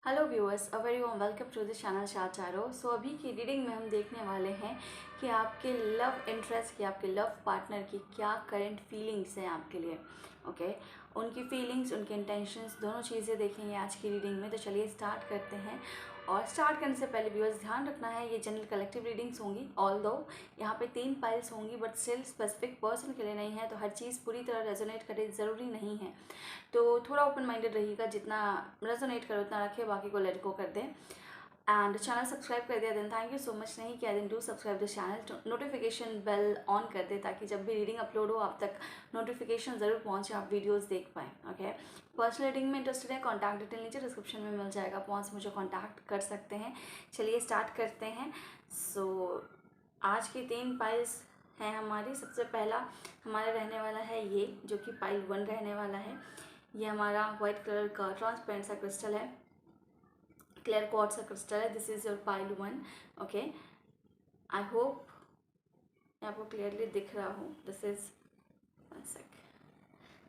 Hello viewers, a very warm welcome to the channel चाचारो। So अभी की reading में हम देखने वाले हैं कि आपके लव इंटरेस्ट की, आपके लव पार्टनर की क्या करंट फीलिंग्स हैं आपके लिए। ओके, उनकी फीलिंग्स, उनके इंटेंशंस, दोनों चीज़ें देखेंगे आज की रीडिंग में। तो चलिए स्टार्ट करते हैं। और स्टार्ट करने से पहले व्यूअर्स ध्यान रखना है, ये जनरल कलेक्टिव रीडिंग्स होंगी। ऑल्दो यहाँ पे 3 पाइल्स होंगी, बट स्टिल स्पेसिफिक पर्सन के लिए नहीं है, तो हर चीज़ पूरी तरह रेजोनेट करे ज़रूरी नहीं है। तो थोड़ा ओपन माइंडेड रहिएगा, जितना रेजोनेट करो उतना रखिए, बाकी को लेट गो कर दें। एंड चैनल सब्सक्राइब कर दिया then thank you so much, नहीं किया then do subscribe the channel, notification bell on कर दे ताकि जब भी रीडिंग अपलोड हो आप तक नोटिफिकेशन ज़रूर पहुंचे, आप वीडियोस देख पाएँ। ओके, पर्सनल रीडिंग में इंटरेस्टेड है, कॉन्टैक्ट डिटेल नीचे डिस्क्रिप्शन में मिल जाएगा, पहुँच मुझे कॉन्टैक्ट कर सकते हैं। चलिए स्टार्ट करते हैं। सो आज की 3 पाइल्स हैं हमारी। सबसे पहला हमारा रहने वाला है ये, जो कि पाइल 1 रहने वाला है। ये हमारा वाइट कलर का ट्रांसपेरेंट सा क्रिस्टल है, क्लियर क्वार्ट्ज सा क्रिस्टल है। This is your pile 1। Okay, I hope आपको क्लियरली दिख रहा हो। This is one sec,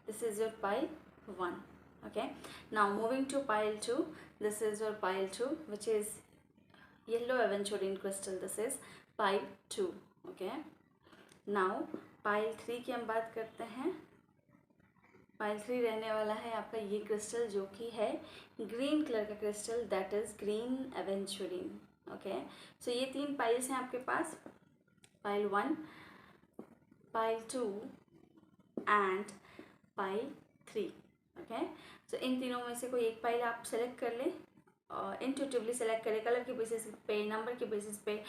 this is your pile 1। Okay, now moving to pile 2। This is your pile 2 which is yellow aventurine crystal. This is pile 2। Okay, now pile 3 की हम बात करते हैं। Pile 3 रहने वाला है आपका ये क्रिस्टल, जो कि है ग्रीन कलर का crystal, that is green aventurine. Okay, so ये 3 पाइल्स हैं आपके पास, pile 1, pile 2 and pile 3। Okay, so इन तीनों में से कोई एक पाइल आप सेलेक्ट कर लें, इंट्यूटिवली सेलेक्ट करें, कलर के बेसिस पे, नंबर के बेसिस पे,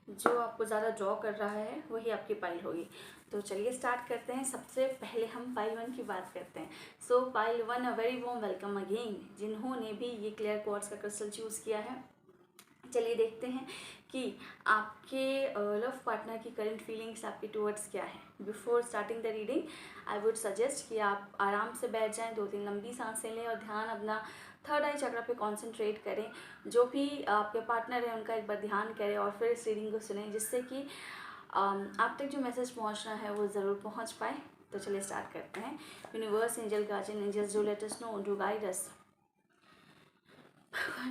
जो आपको ज़्यादा ड्रॉ कर रहा है वही आपकी पाइल होगी। तो चलिए स्टार्ट करते हैं। सबसे पहले हम पाइल 1 की बात करते हैं। सो पाइल 1, अ वेरी वार्म वेलकम अगेन, जिन्होंने भी ये क्लियर क्वार्ट्ज का क्रिस्टल चूज़ किया है। चलिए देखते हैं कि आपके लव पार्टनर की करंट फीलिंग्स आपके टूवर्ड्स क्या है। Before starting the reading I would suggest कि आप आराम से बैठ जाएं, 2-3 लंबी सांसें लें और ध्यान अपना थर्ड आई चक्र पे कंसंट्रेट करें। जो भी आपके पार्टनर है उनका एक बार ध्यान करें और फिर इस रीडिंग को सुनें, जिससे कि आप तक जो मैसेज पहुंचना है वो ज़रूर पहुंच पाए। तो चलिए स्टार्ट करते हैं। Universe, angel, guardian angels, do let us know, do guide us.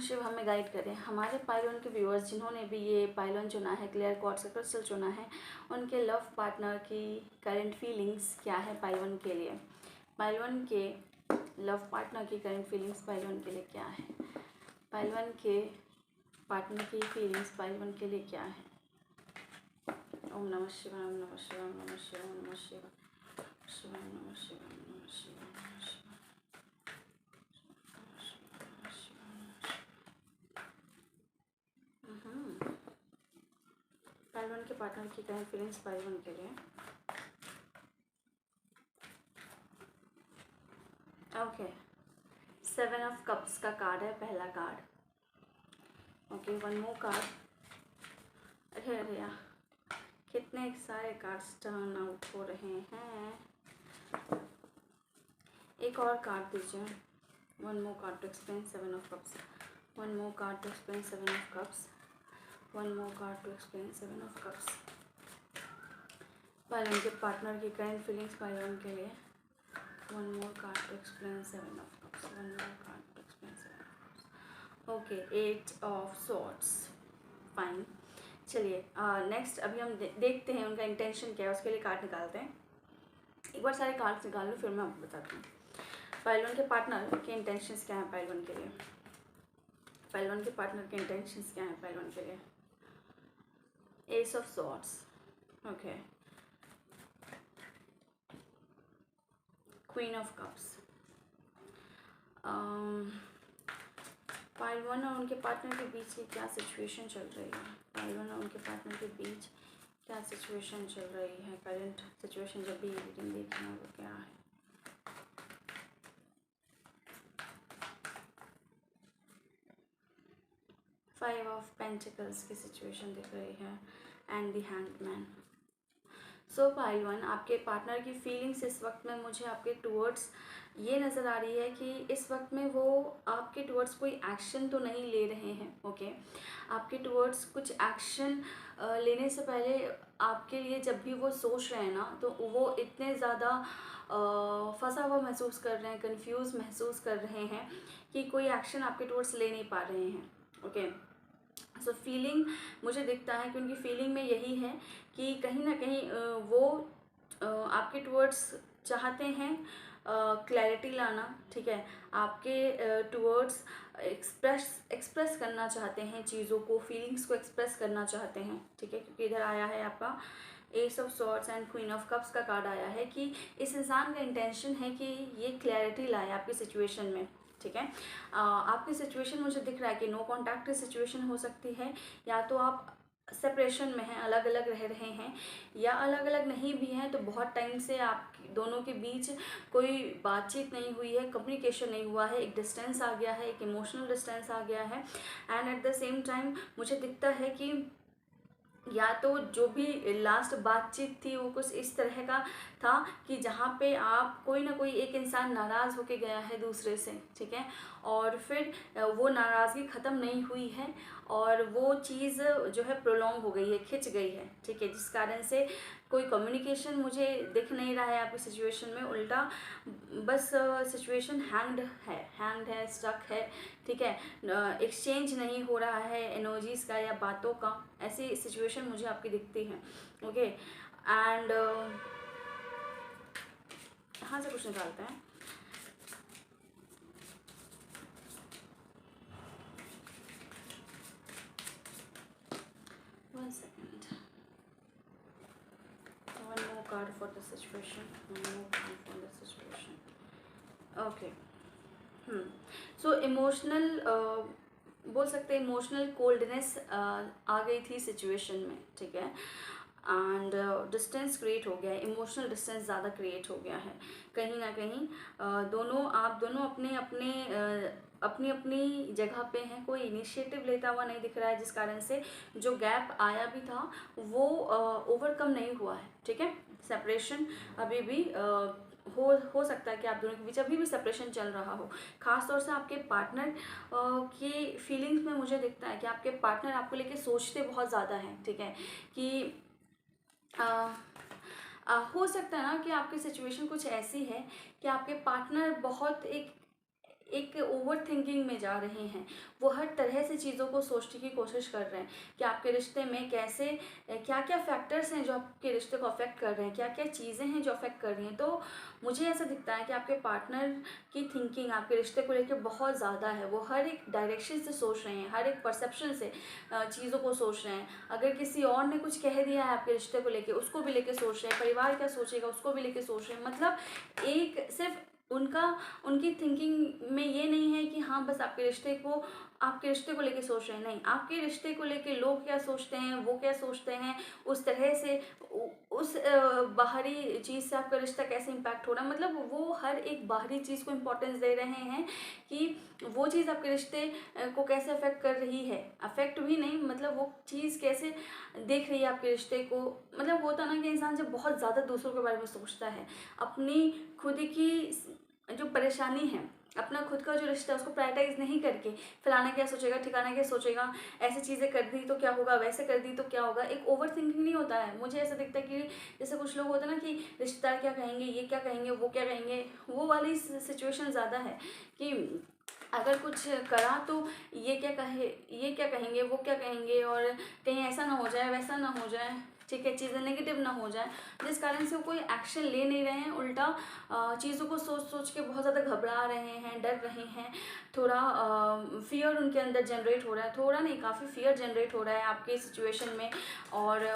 Shiv हमें गाइड करें। हमारे पाइल 1 के व्यूअर्स जिन्होंने भी ये पाइल 1 चुना है, क्लियर क्वार्ट्ज का क्रिस्टल चुना है, उनके लव पार्टनर की करंट फीलिंग्स क्या है पाइल 1 के लिए। पाइल 1 के लव पार्टनर की करंट फीलिंग्स पाइल 1 के लिए क्या है। पाइल 1 के पार्टनर की फीलिंग्स पाइल 1 के लिए क्या है। ओम नमः शिवाय, ओम नमः शिवाय, ओम नमः शिवाय, ओम नमः शिवाय, शिवाय, ओम नमः शिवाय, ओम नमः शिवाय, ओम नमः शिवाय। पाइल 1 के पार्टनर की करंट फीलिंग्स पाइल 1 के लिए। ओके, 7 ऑफ कप्स का कार्ड है पहला card. Okay, one more card. अरे अरे यार, कितने सारे कार्ड्स टर्न आउट हो रहे हैं। एक और कार्ड दीजिए। One more card to explain 7 of cups. One more card to explain 7 of cups. One more card to explain 7 of cups. Pile 1 के पार्टनर की करंट फीलिंग्स पाइल 1 के लिए। One more card to explain 7 of cups. One more card to explain 7 of cups. Okay, 8 of swords. Fine, चलिए next अभी हम देखते हैं उनका इंटेंशन क्या है, उसके लिए कार्ड निकालते हैं। एक बार सारे कार्ड्स निकाल लूँ फिर मैं आपको बताती हूँ पाइल 1 के पार्टनर के इंटेंशंस क्या हैं पाइल 1 के लिए। पाइल 1 के पार्टनर के इंटेंशंस क्या हैं पाइल 1 के लिए। S of swords. Okay, queen of cups. Pile 1 और उनके पार्टनर के बीच की क्या सिचुएशन चल रही है। पाइल 1 और उनके पार्टनर के बीच क्या सिचुएशन चल रही है, करंट सिचुएशन जब भी रीडिंग देखना है वो क्या है। फाइव ऑफ पेंटिकल्स की सिचुएशन दिख रही है and the hangman. So pile 1, आपके पार्टनर की फीलिंग्स इस वक्त में मुझे आपके टूवर्ड्स ये नज़र आ रही है कि इस वक्त में वो आपके टूवर्ड्स कोई एक्शन तो नहीं ले रहे हैं। ओके, आपके टूवर्ड्स कुछ एक्शन लेने से पहले आपके लिए जब भी वो सोच रहे हैं ना, तो वो इतने ज़्यादा फंसा हुआ महसूस कर रहे हैं, कंफ्यूज महसूस कर रहे हैं कि कोई एक्शन आपके टुवर्ड्स ले नहीं पा रहे हैं। ओके, सो फीलिंग मुझे दिखता है कि उनकी फीलिंग में यही है कि कहीं ना कहीं वो आपके टुवर्ड्स चाहते हैं क्लैरिटी लाना, ठीक है, आपके टुवर्ड्स एक्सप्रेस करना चाहते हैं चीज़ों को, फीलिंग्स को एक्सप्रेस करना चाहते हैं, ठीक है, क्योंकि इधर आया है आपका S of swords and queen of cups का कार्ड आया है कि इस इंसान का इंटेंशन है कि ये क्लैरिटी लाए आपकी सिचुएशन में, ठीक है। आपकी सिचुएशन मुझे दिख रहा है कि नो कॉन्टैक्ट की सिचुएशन हो सकती है, या तो आप सेपरेशन में हैं, अलग अलग रह रहे हैं, या अलग अलग नहीं भी हैं तो बहुत टाइम से आप दोनों के बीच कोई बातचीत नहीं हुई है, कम्युनिकेशन नहीं हुआ है, एक डिस्टेंस आ गया है, एक इमोशनल डिस्टेंस आ गया है। And at the same time मुझे दिखता है कि या तो जो भी लास्ट बातचीत थी वो कुछ इस तरह का था कि जहाँ पे आप कोई ना कोई एक इंसान नाराज़ होके गया है दूसरे से, ठीक है, और फिर वो नाराज़गी ख़त्म नहीं हुई है और वो चीज़ जो है प्रोलॉन्ग हो गई है, खिंच गई है, ठीक है, जिस कारण से कोई कम्युनिकेशन मुझे दिख नहीं रहा है आपकी सिचुएशन में, उल्टा बस सिचुएशन हैंग्ड है, स्टक है, ठीक है, एक्सचेंज नहीं हो रहा है एनर्जीज का या बातों का, ऐसी सिचुएशन मुझे आपकी दिखती है। ओके, एंड यहाँ से कुछ निकालते हैं। One second. One more card for the situation. One more card for the situation. Okay. So emotional बोल सकते हैं, इमोशनल कोल्डनेस आ गई थी सिचुएशन में, ठीक है, एंड डिस्टेंस क्रिएट हो गया है, इमोशनल डिस्टेंस ज़्यादा क्रिएट हो गया है कहीं ना कहीं। आप दोनों अपनी अपनी जगह पे हैं, कोई इनिशिएटिव लेता हुआ नहीं दिख रहा है, जिस कारण से जो गैप आया भी था वो ओवरकम नहीं हुआ है, ठीक है। सेपरेशन अभी भी हो सकता है कि आप दोनों के बीच अभी भी सेपरेशन चल रहा हो। खास तौर से आपके पार्टनर की फीलिंग्स में मुझे दिखता है कि आपके पार्टनर आपको लेके सोचते बहुत ज़्यादा हैं, ठीक है, कि हो सकता है ना कि आपकी सिचुएशन कुछ ऐसी है कि आपके पार्टनर बहुत एक ओवर थिंकिंग में जा रहे हैं, वो हर तरह से चीज़ों को सोचने की कोशिश कर रहे हैं कि आपके रिश्ते में कैसे क्या क्या फैक्टर्स हैं जो आपके रिश्ते को अफेक्ट कर रहे हैं, क्या क्या चीज़ें हैं जो अफेक्ट कर रही हैं। तो मुझे ऐसा दिखता है कि आपके पार्टनर की थिंकिंग आपके रिश्ते को लेकर बहुत ज़्यादा है, वो हर एक डायरेक्शन से सोच रहे हैं, हर एक परसेप्शन से चीज़ों को सोच रहे हैं। अगर किसी और ने कुछ कह दिया है आपके रिश्ते को लेकर, उसको भी लेकर सोच रहे हैं, परिवार क्या सोचेगा उसको भी लेकर सोच रहे हैं। मतलब एक सिर्फ उनकी थिंकिंग में ये नहीं है कि हाँ बस आपके रिश्ते को लेके सोच रहे हैं, नहीं, आपके रिश्ते को लेके लोग क्या सोचते हैं, वो क्या सोचते हैं, उस तरह से उस बाहरी चीज़ से आपका रिश्ता कैसे इम्पैक्ट हो रहा है। मतलब वो हर एक बाहरी चीज़ को इम्पोर्टेंस दे रहे हैं कि वो चीज़ आपके रिश्ते को कैसे अफेक्ट कर रही है, अफेक्ट भी नहीं, मतलब वो चीज़ कैसे देख रही है आपके रिश्ते को। मतलब होता ना कि इंसान जब बहुत ज़्यादा दूसरों के बारे में सोचता है, अपनी खुद की जो परेशानी है, अपना खुद का जो रिश्ता है उसको प्रायोरिटाइज नहीं करके फलाना क्या सोचेगा, ठिकाना क्या सोचेगा, ऐसी चीज़ें कर दी तो क्या होगा, वैसे कर दी तो क्या होगा, एक ओवर थिंकिंग नहीं होता है। मुझे ऐसा दिखता है कि जैसे कुछ लोग होते हैं ना कि रिश्तेदार क्या कहेंगे, ये क्या कहेंगे, वो क्या कहेंगे, वो वाली सिचुएशन ज़्यादा है कि अगर कुछ करा तो ये क्या कहेंगे, वो क्या कहेंगे, और कहीं ऐसा ना हो जाए, वैसा ना हो जाए, ठीक है, चीज़ें नेगेटिव ना हो जाए, जिस कारण से वो कोई एक्शन ले नहीं रहे हैं, उल्टा चीज़ों को सोच सोच के बहुत ज़्यादा घबरा रहे हैं, डर रहे हैं, थोड़ा फियर उनके अंदर जनरेट हो रहा है, थोड़ा नहीं काफ़ी फियर जनरेट हो रहा है आपके सिचुएशन में, और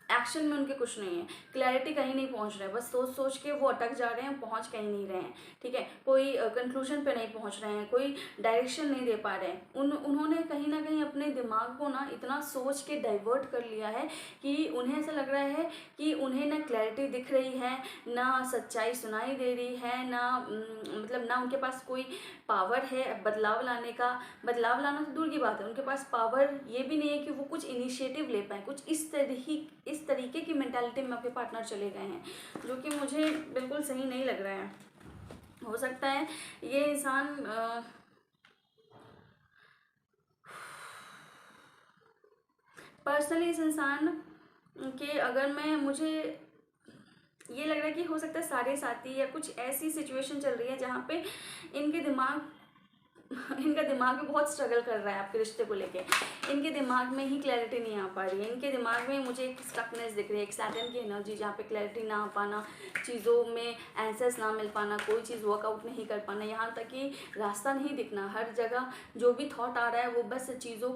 एक्शन में उनके कुछ नहीं है, क्लैरिटी कहीं नहीं पहुंच रहा है, बस सोच सोच के वो अटक जा रहे हैं, पहुंच कहीं नहीं रहे हैं, ठीक है, कोई कंक्लूजन पे नहीं पहुंच रहे हैं, कोई डायरेक्शन नहीं दे पा रहे हैं। उन्होंने कहीं ना कहीं अपने दिमाग को ना इतना सोच के डाइवर्ट कर लिया है कि उन्हें ऐसा लग रहा है कि उन्हें ना क्लैरिटी दिख रही है, ना सच्चाई सुनाई दे रही है, ना मतलब ना उनके पास कोई पावर है बदलाव लाने का। बदलाव लाना तो दूर की बात है, उनके पास पावर ये भी नहीं है कि वो कुछ इनिशिएटिव ले पाए। कुछ इस तरीके की मेंटालिटी में आपके पार्टनर चले गए हैं, जो कि मुझे बिल्कुल सही नहीं लग रहा है। हो सकता है ये इंसान पर्सनली इस इंसान के अगर मुझे ये लग रहा है कि हो सकता है साढ़े साथी या कुछ ऐसी सिचुएशन चल रही है जहाँ पे इनके दिमाग इनका दिमाग भी बहुत स्ट्रगल कर रहा है आपके रिश्ते को लेके। इनके दिमाग में ही क्लैरिटी नहीं आ पा रही है। इनके दिमाग में मुझे एक स्टकनेस दिख रही है, एक सैटर्न की एनर्जी, जहाँ पे क्लैरिटी ना आ पाना, चीज़ों में आंसर्स ना मिल पाना, कोई चीज़ वर्कआउट नहीं कर पाना, यहाँ तक कि रास्ता नहीं दिखना। हर जगह जो भी थॉट आ रहा है वो बस चीज़ों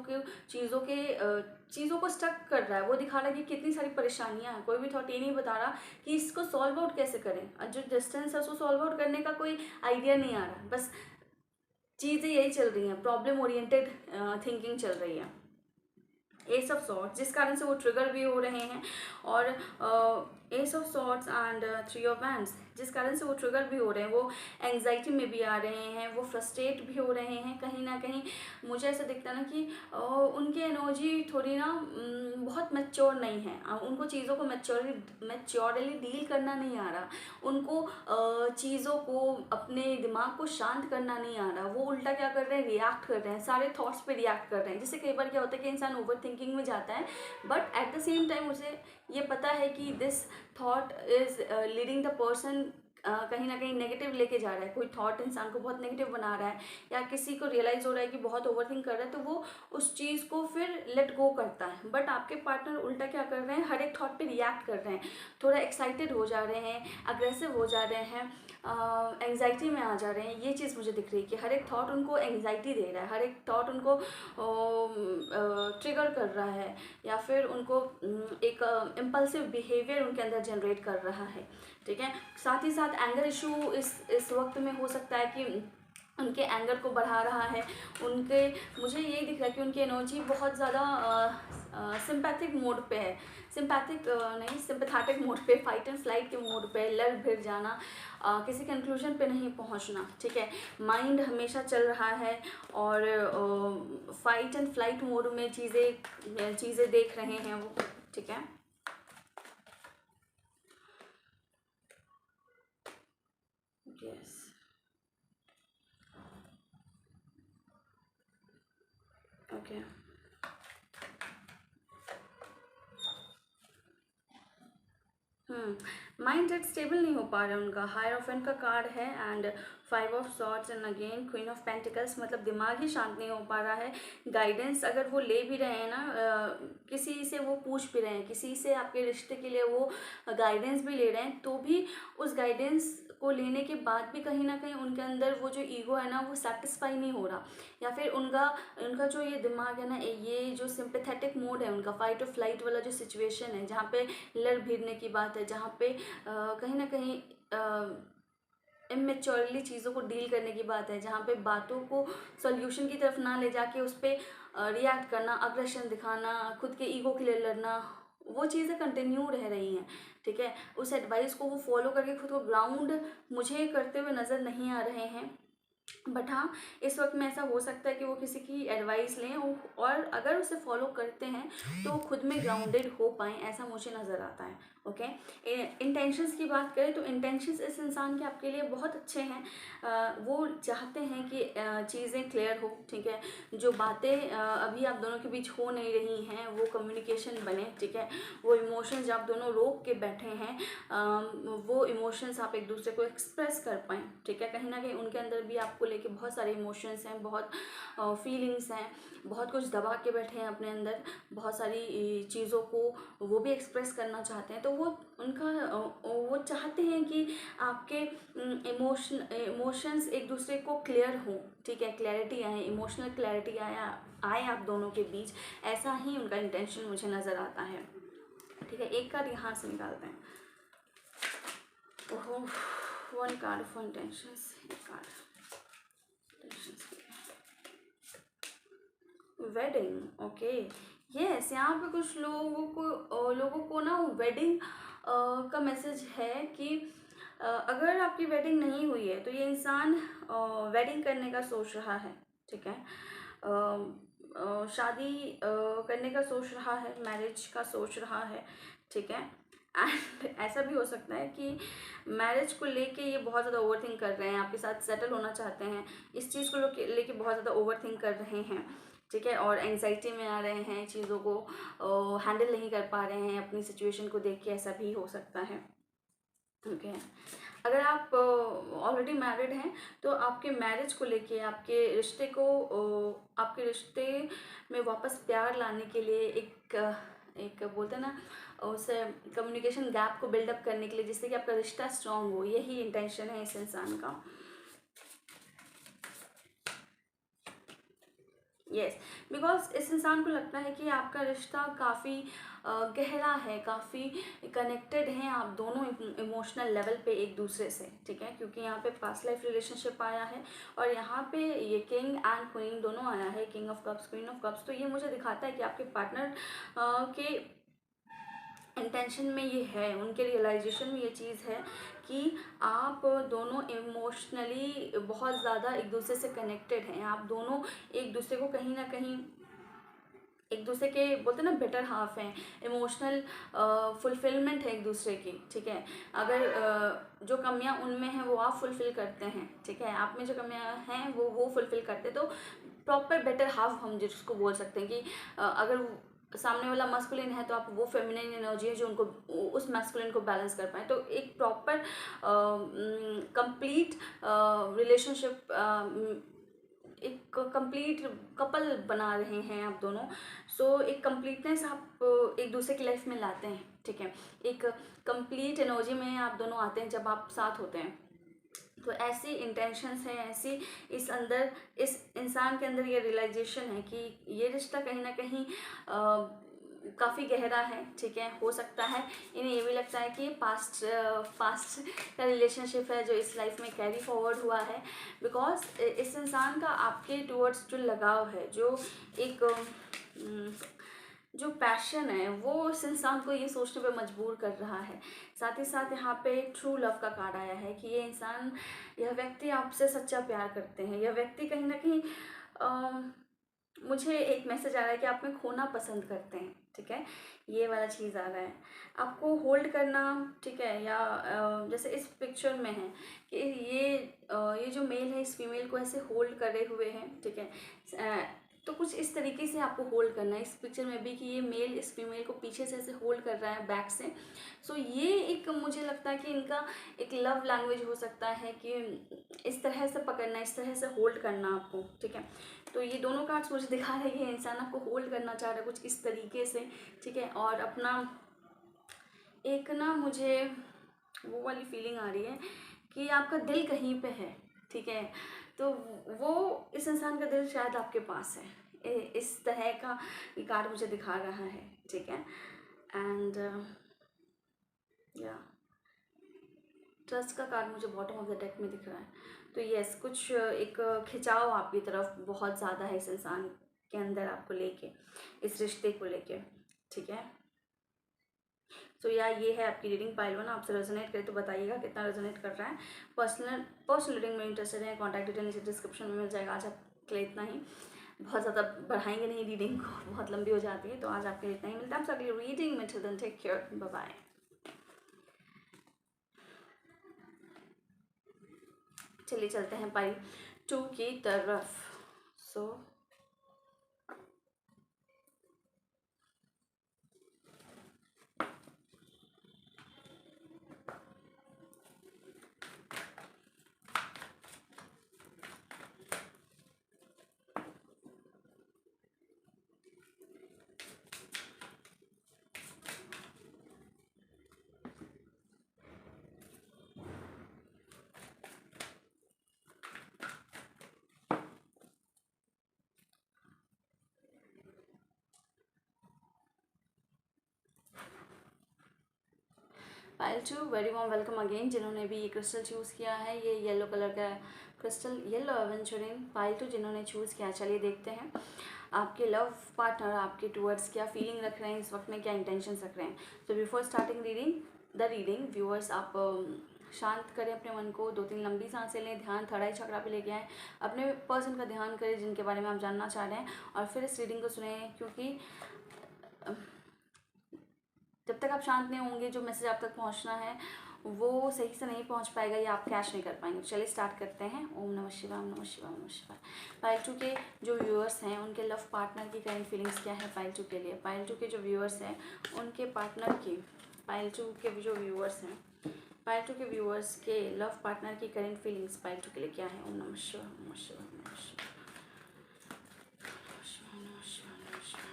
को स्टक कर रहा है। वो दिखा रहा है कि कितनी सारी परेशानियां हैं। कोई भी थॉट ये नहीं बता रहा कि इसको सॉल्व आउट कैसे करें। और जो डिस्टेंस है उसको सॉल्व आउट करने का कोई आइडिया नहीं आ रहा। बस चीज़ें यही चल रही हैं, प्रॉब्लम ओरिएंटेड थिंकिंग चल रही है। एस ऑफ सॉर्ट्स, जिस कारण से वो ट्रिगर भी हो रहे हैं, और ace of swords and three of wands, जिस कारण से वो ट्रिगर भी हो रहे हैं। वो एंग्जाइटी में भी आ रहे हैं, वो फ्रस्ट्रेट भी हो रहे हैं। कहीं ना कहीं मुझे ऐसा दिखता है ना कि उनकी एनर्जी थोड़ी ना बहुत मैच्योर नहीं है। उनको चीज़ों को मैच्योरली डील करना नहीं आ रहा। उनको चीज़ों को, अपने दिमाग को शांत करना नहीं आ रहा। वो उल्टा क्या कर रहे हैं, रिएक्ट कर रहे हैं, सारे थॉट्स पे रिएक्ट कर रहे हैं। जैसे कई बार क्या होता है कि इंसान ओवर थिंकिंग में जाता है, but at the same time उसे ये पता है कि this thought is leading the person कहीं ना कहीं नेगेटिव लेके जा रहा है। कोई थॉट इंसान को बहुत नेगेटिव बना रहा है, या किसी को रियलाइज़ हो रहा है कि बहुत ओवरथिंक कर रहा है, तो वो उस चीज़ को फिर लेट गो करता है। बट आपके पार्टनर उल्टा क्या कर रहे हैं, हर एक थॉट पे रिएक्ट कर रहे हैं, थोड़ा एक्साइटेड हो जा रहे हैं, अग्रेसिव हो जा रहे हैं, एंग्जाइटी में आ जा रहे हैं। ये चीज़ मुझे दिख रही है कि हर एक थॉट उनको एंग्जाइटी दे रहा है, हर एक थॉट उनको ट्रिगर कर रहा है, या फिर उनको एक इम्पल्सिव बिहेवियर उनके अंदर जनरेट कर रहा है। ठीक है, साथ ही साथ एंगर इशू इस वक्त में हो सकता है कि उनके एंगर को बढ़ा रहा है। मुझे ये दिख रहा है कि उनकी एनर्जी बहुत ज़्यादा सिंपैथिक मोड पे है, सिंपैथेटिक मोड पे, फाइट एंड फ्लाइट के मोड पे, लड़ भिड़ जाना, किसी कंक्लूजन पे नहीं पहुंचना। ठीक है, माइंड हमेशा चल रहा है, और फाइट एंड फ्लाइट मोड में चीज़ें देख रहे हैं वो। ठीक है, yes, okay. Mind set stable नहीं हो पा रहा है उनका। हायरोफेंट का कार्ड है, and 5 of swords, and again queen of pentacles. मतलब दिमाग ही शांत नहीं हो पा रहा है। गाइडेंस अगर वो ले भी रहे हैं ना, किसी से वो पूछ भी रहे हैं, किसी से आपके रिश्ते के लिए वो गाइडेंस भी ले रहे हैं, तो भी उस गाइडेंस को लेने के बाद भी कहीं ना कहीं उनके अंदर वो जो ईगो है ना, वो सेटिस्फाई नहीं हो रहा। या फिर उनका जो ये दिमाग है ना, ये जो सिंपैथेटिक मोड है उनका, फाइट और फ्लाइट वाला जो सिचुएशन है, जहाँ पे लड़ भिड़ने की बात है, जहाँ पे कहीं ना कहीं इमेच्योरली चीज़ों को डील करने की बात है, जहाँ पे बातों को सॉल्यूशन की तरफ ना ले जाके उस पर रिएक्ट करना, अग्रेशन दिखाना, खुद के ईगो के लिए लड़ना, वो चीज़ें कंटिन्यू रह रही हैं। ठीक है, उस एडवाइस को वो फॉलो करके खुद को ग्राउंड मुझे करते हुए नज़र नहीं आ रहे हैं। बट हाँ, इस वक्त में ऐसा हो सकता है कि वो किसी की एडवाइस लें, और अगर उसे फॉलो करते हैं तो वो खुद में ग्राउंडेड हो पाएँ, ऐसा मुझे नज़र आता है। ओके, इंटेंशंस की बात करें तो इंटेंशंस इस इंसान के आपके लिए बहुत अच्छे हैं। वो चाहते हैं कि चीज़ें क्लियर हो। ठीक है, जो बातें अभी आप दोनों के बीच हो नहीं रही हैं, वो कम्युनिकेशन बने। ठीक है, वो इमोशंस आप दोनों रोक के बैठे हैं, वो इमोशंस आप एक दूसरे को एक्सप्रेस कर पाएँ। ठीक है, कहीं ना कहीं उनके अंदर भी आपको लेके बहुत सारे इमोशंस हैं, बहुत फीलिंग्स हैं, बहुत कुछ दबा के बैठे हैं अपने अंदर, बहुत सारी चीज़ों को वो भी एक्सप्रेस करना चाहते हैं। तो वो चाहते हैं कि आपके इमोशंस एक दूसरे को क्लियर हो। ठीक है, क्लैरिटी आए, इमोशनल क्लैरिटी आए आप दोनों के बीच, ऐसा ही उनका इंटेंशन मुझे नज़र आता है। ठीक है, एक कार्ड यहाँ से निकालते हैं। ओहो, 1 कार्ड फॉर इंटेंशंस, एक कार्ड वेडिंग। ओके, यस, यहाँ पे कुछ लोगों को ना वेडिंग का मैसेज है कि अगर आपकी वेडिंग नहीं हुई है तो ये इंसान वेडिंग करने का सोच रहा है। ठीक है, शादी करने का सोच रहा है, मैरिज का सोच रहा है। ठीक है, एंड ऐसा भी हो सकता है कि मैरिज को लेके ये बहुत ज़्यादा ओवरथिंक कर रहे हैं, आपके साथ सेटल होना चाहते हैं, इस चीज़ को लेके बहुत ज़्यादा ओवरथिंक कर रहे हैं। ठीक है, और एंग्जाइटी में आ रहे हैं, चीज़ों को हैंडल नहीं कर पा रहे हैं, अपनी सिचुएशन को देख के ऐसा भी हो सकता है। ओके। अगर आप ऑलरेडी मैरिड हैं तो आपके मैरिज को लेके, आपके रिश्ते में वापस प्यार लाने के लिए एक बोलते हैं ना, उसे कम्युनिकेशन गैप को बिल्डअप करने के लिए, जिससे कि आपका रिश्ता स्ट्रांग हो, यही इंटेंशन है इस इंसान का। यस, बिकॉज इस इंसान को लगता है कि आपका रिश्ता काफ़ी गहरा है, काफ़ी कनेक्टेड हैं आप दोनों इमोशनल लेवल पे एक दूसरे से, ठीक है। क्योंकि यहाँ पे पास्ट लाइफ रिलेशनशिप आया है और यहाँ पे ये किंग एंड क्वीन दोनों आया है, king of cups, queen of cups. तो ये मुझे दिखाता है कि आपके पार्टनर के इंटेंशन में ये है, उनके रियलाइजेशन में ये चीज़ है कि आप दोनों इमोशनली बहुत ज़्यादा एक दूसरे से कनेक्टेड हैं। आप दोनों एक दूसरे को कहीं ना कहीं, एक दूसरे के बोलते हैं ना बेटर हाफ हैं, इमोशनल फुलफिलमेंट है एक दूसरे की, ठीक है। अगर जो कमियां उनमें हैं वो आप फुलफिल करते हैं, ठीक है, आप में जो कमियां हैं वो फुलफिल करते हैं, तो प्रॉपर बेटर हाफ हम जिसको बोल सकते हैं कि अगर सामने वाला मस्कुलिन है तो आप वो फेमिनिन एनर्जी है जो उनको उस मैस्कुलिन को बैलेंस कर पाए। तो एक प्रॉपर कंप्लीट रिलेशनशिप, एक कंप्लीट कपल बना रहे हैं आप दोनों। सो एक कंप्लीटनेस आप एक दूसरे की लाइफ में लाते हैं, ठीक है। एक कंप्लीट एनर्जी में आप दोनों आते हैं जब आप साथ होते हैं। तो ऐसी इंटेंशंस हैं, ऐसी इस इंसान के अंदर ये रियलाइजेशन है कि ये रिश्ता कहीं ना कहीं काफ़ी गहरा है, ठीक है। हो सकता है इन्हें ये भी लगता है कि पास्ट का रिलेशनशिप है जो इस लाइफ में कैरी फॉरवर्ड हुआ है, बिकॉज इस इंसान का आपके टूवर्ड्स जो लगाव है, जो पैशन है, वो उस इंसान को ये सोचने पे मजबूर कर रहा है। साथ ही साथ यहाँ पे ट्रू लव का कार्ड आया है कि यह व्यक्ति आपसे सच्चा प्यार करते हैं। यह व्यक्ति कहीं ना कहीं मुझे एक मैसेज आ रहा है कि आप में खोना पसंद करते हैं, ठीक है, ये वाला चीज़ आ रहा है। आपको होल्ड करना, ठीक है, या जैसे इस पिक्चर में है कि ये जो मेल है इस फीमेल को ऐसे होल्ड करे हुए हैं, ठीक है। तो कुछ इस तरीके से आपको होल्ड करना है इस पिक्चर में भी कि ये मेल इस फीमेल को पीछे से ऐसे होल्ड कर रहा है बैक से। सो ये एक मुझे लगता है कि इनका एक लव लैंग्वेज हो सकता है कि इस तरह से पकड़ना, इस तरह से होल्ड करना आपको, ठीक है। तो ये दोनों कार्ड्स मुझे दिखा रहे हैं इंसान आपको होल्ड करना चाह रहा है कुछ इस तरीके से, ठीक है। और अपना एक ना मुझे वो वाली फीलिंग आ रही है कि आपका दिल कहीं पे है, ठीक है। तो वो इस इंसान का दिल शायद आपके पास है, इस तरह का ये कार्ड मुझे दिखा रहा है, ठीक है। एंड या ट्रस्ट का कार्ड मुझे बॉटम ऑफ द डेक में दिख रहा है। तो यस, कुछ एक खिंचाव आपकी तरफ बहुत ज़्यादा है इस इंसान के अंदर आपको लेके, इस रिश्ते को लेके, ठीक है। तो ये है आपकी रीडिंग पाइल 1। आपसे रेजोनेट करे तो बताइएगा कितना रेजोनेट कर रहा है। पर्सनल रीडिंग में इंटरेस्टेड है, कॉन्टैक्ट डिटेल नीचे डिस्क्रिप्शन में मिल जाएगा। आज आपके लिए इतना ही, बहुत ज़्यादा बढ़ाएंगे नहीं रीडिंग को, बहुत लंबी हो जाती है। तो आज आपके लिए इतना ही, मिलता है आपसे अगली रीडिंग में। Till then take care, bye bye. चलिए चलते हैं पाइल 2 की तरफ। So pile 2, very warm welcome again. जिन्होंने भी ये क्रिस्टल चूज़ किया है, ये येलो कलर का क्रिस्टल, येलो एवेंचुरिन पाइल 2 जिन्होंने चूज़ किया, चलिए देखते हैं आपके लव पार्टनर आपके टूवर्ड्स क्या फीलिंग रख रहे हैं इस वक्त में, क्या इंटेंशंस रख रहे हैं। तो बिफोर स्टार्टिंग रीडिंग व्यूअर्स, आप शांत करें अपने मन को, 2-3 लंबी सांसें लें, ध्यान थर्ड आई चक्रा पे लेके आएँ, अपने पर्सन का ध्यान करें जिनके बारे में आप जानना चाह रहे हैं, और फिर इस रीडिंग को सुने। क्योंकि जब तक आप शांत नहीं होंगे, जो मैसेज आप तक पहुंचना है वो सही से नहीं पहुंच पाएगा या आप कैश नहीं कर पाएंगे। चलिए स्टार्ट करते हैं। ओम नमः शिवाय, ओम नमः शिवाय, ओम नमः शिवाय। पाइल 2 के जो व्यूअर्स हैं उनके लव पार्टनर की करंट फीलिंग्स क्या है पाइल 2 के लिए। पाइल 2 के जो व्यूअर्स हैं उनके पार्टनर की, पाइल 2 के जो व्यूअर्स हैं पाइल टू के व्यूअर्स के लव पार्टनर की करेंट फीलिंग्स पाइल टू के लिए क्या है? ओम नमः शिवाय, ओम नमः शिवाय, ओम नमः शिवाय, ओम नमः शिवाय, ओम नमः शिवाय।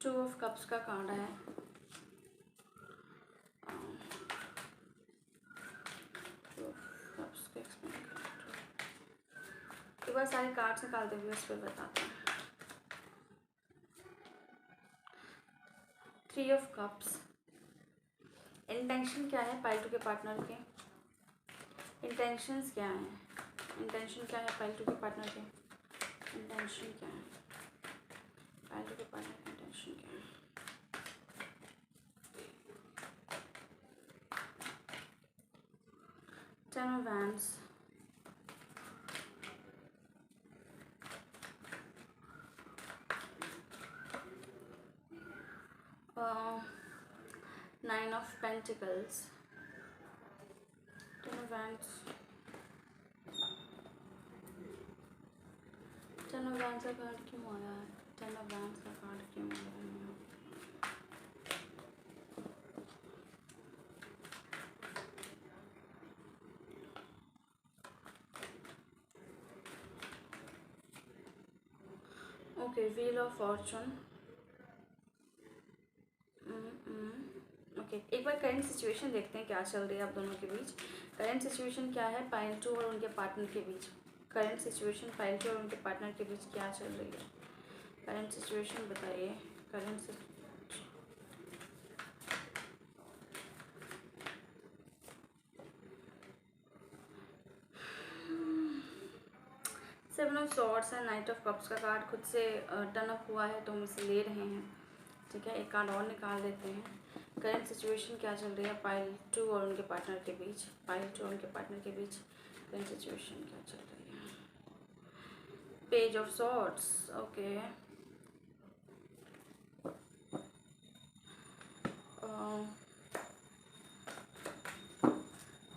टू ऑफ कप्स का कार्ड है। टू ऑफ कप्स को एक्सप्लेन करो। एक बार सारे कार्ड्स निकालते हुए उस पर बताते हैं। थ्री ऑफ कप्स, इंटेंशन क्या है पाइल टू के पार्टनर के? इंटेंशंस क्या हैं? इंटेंशन क्या है पाइल टू के पार्टनर के? इंटेंशन क्या है पाइल टू के पार्टनर का? इंटेंशन क्या है? Ten of wands, nine of pentacles, ten of wands, ten of wands का कार्ड क्यों आया है? टेन ऑफ वैंड्स का कार्ड क्यों आया है? Okay, wheel of Fortune. Okay, एक बार करंट सिचुएशन देखते हैं क्या चल रही है आप दोनों के बीच। करंट सिचुएशन क्या है पाइल टू और उनके पार्टनर के बीच? करंट सिचुएशन पाइल टू और उनके पार्टनर के बीच क्या चल रही है? करंट सिचुएशन बताइए। करंट सेवन ऑफ सॉर्ड्स है, नाइट ऑफ कप्स का कार्ड खुद से टर्न अप हुआ है तो हम इसे ले रहे हैं। ठीक है, एक कार्ड और निकाल देते हैं। करंट सिचुएशन क्या चल रही है पाइल टू और उनके पार्टनर के बीच? पाइल टू और उनके पार्टनर के बीच करंट सिचुएशन क्या चल रही है? Page of swords, okay.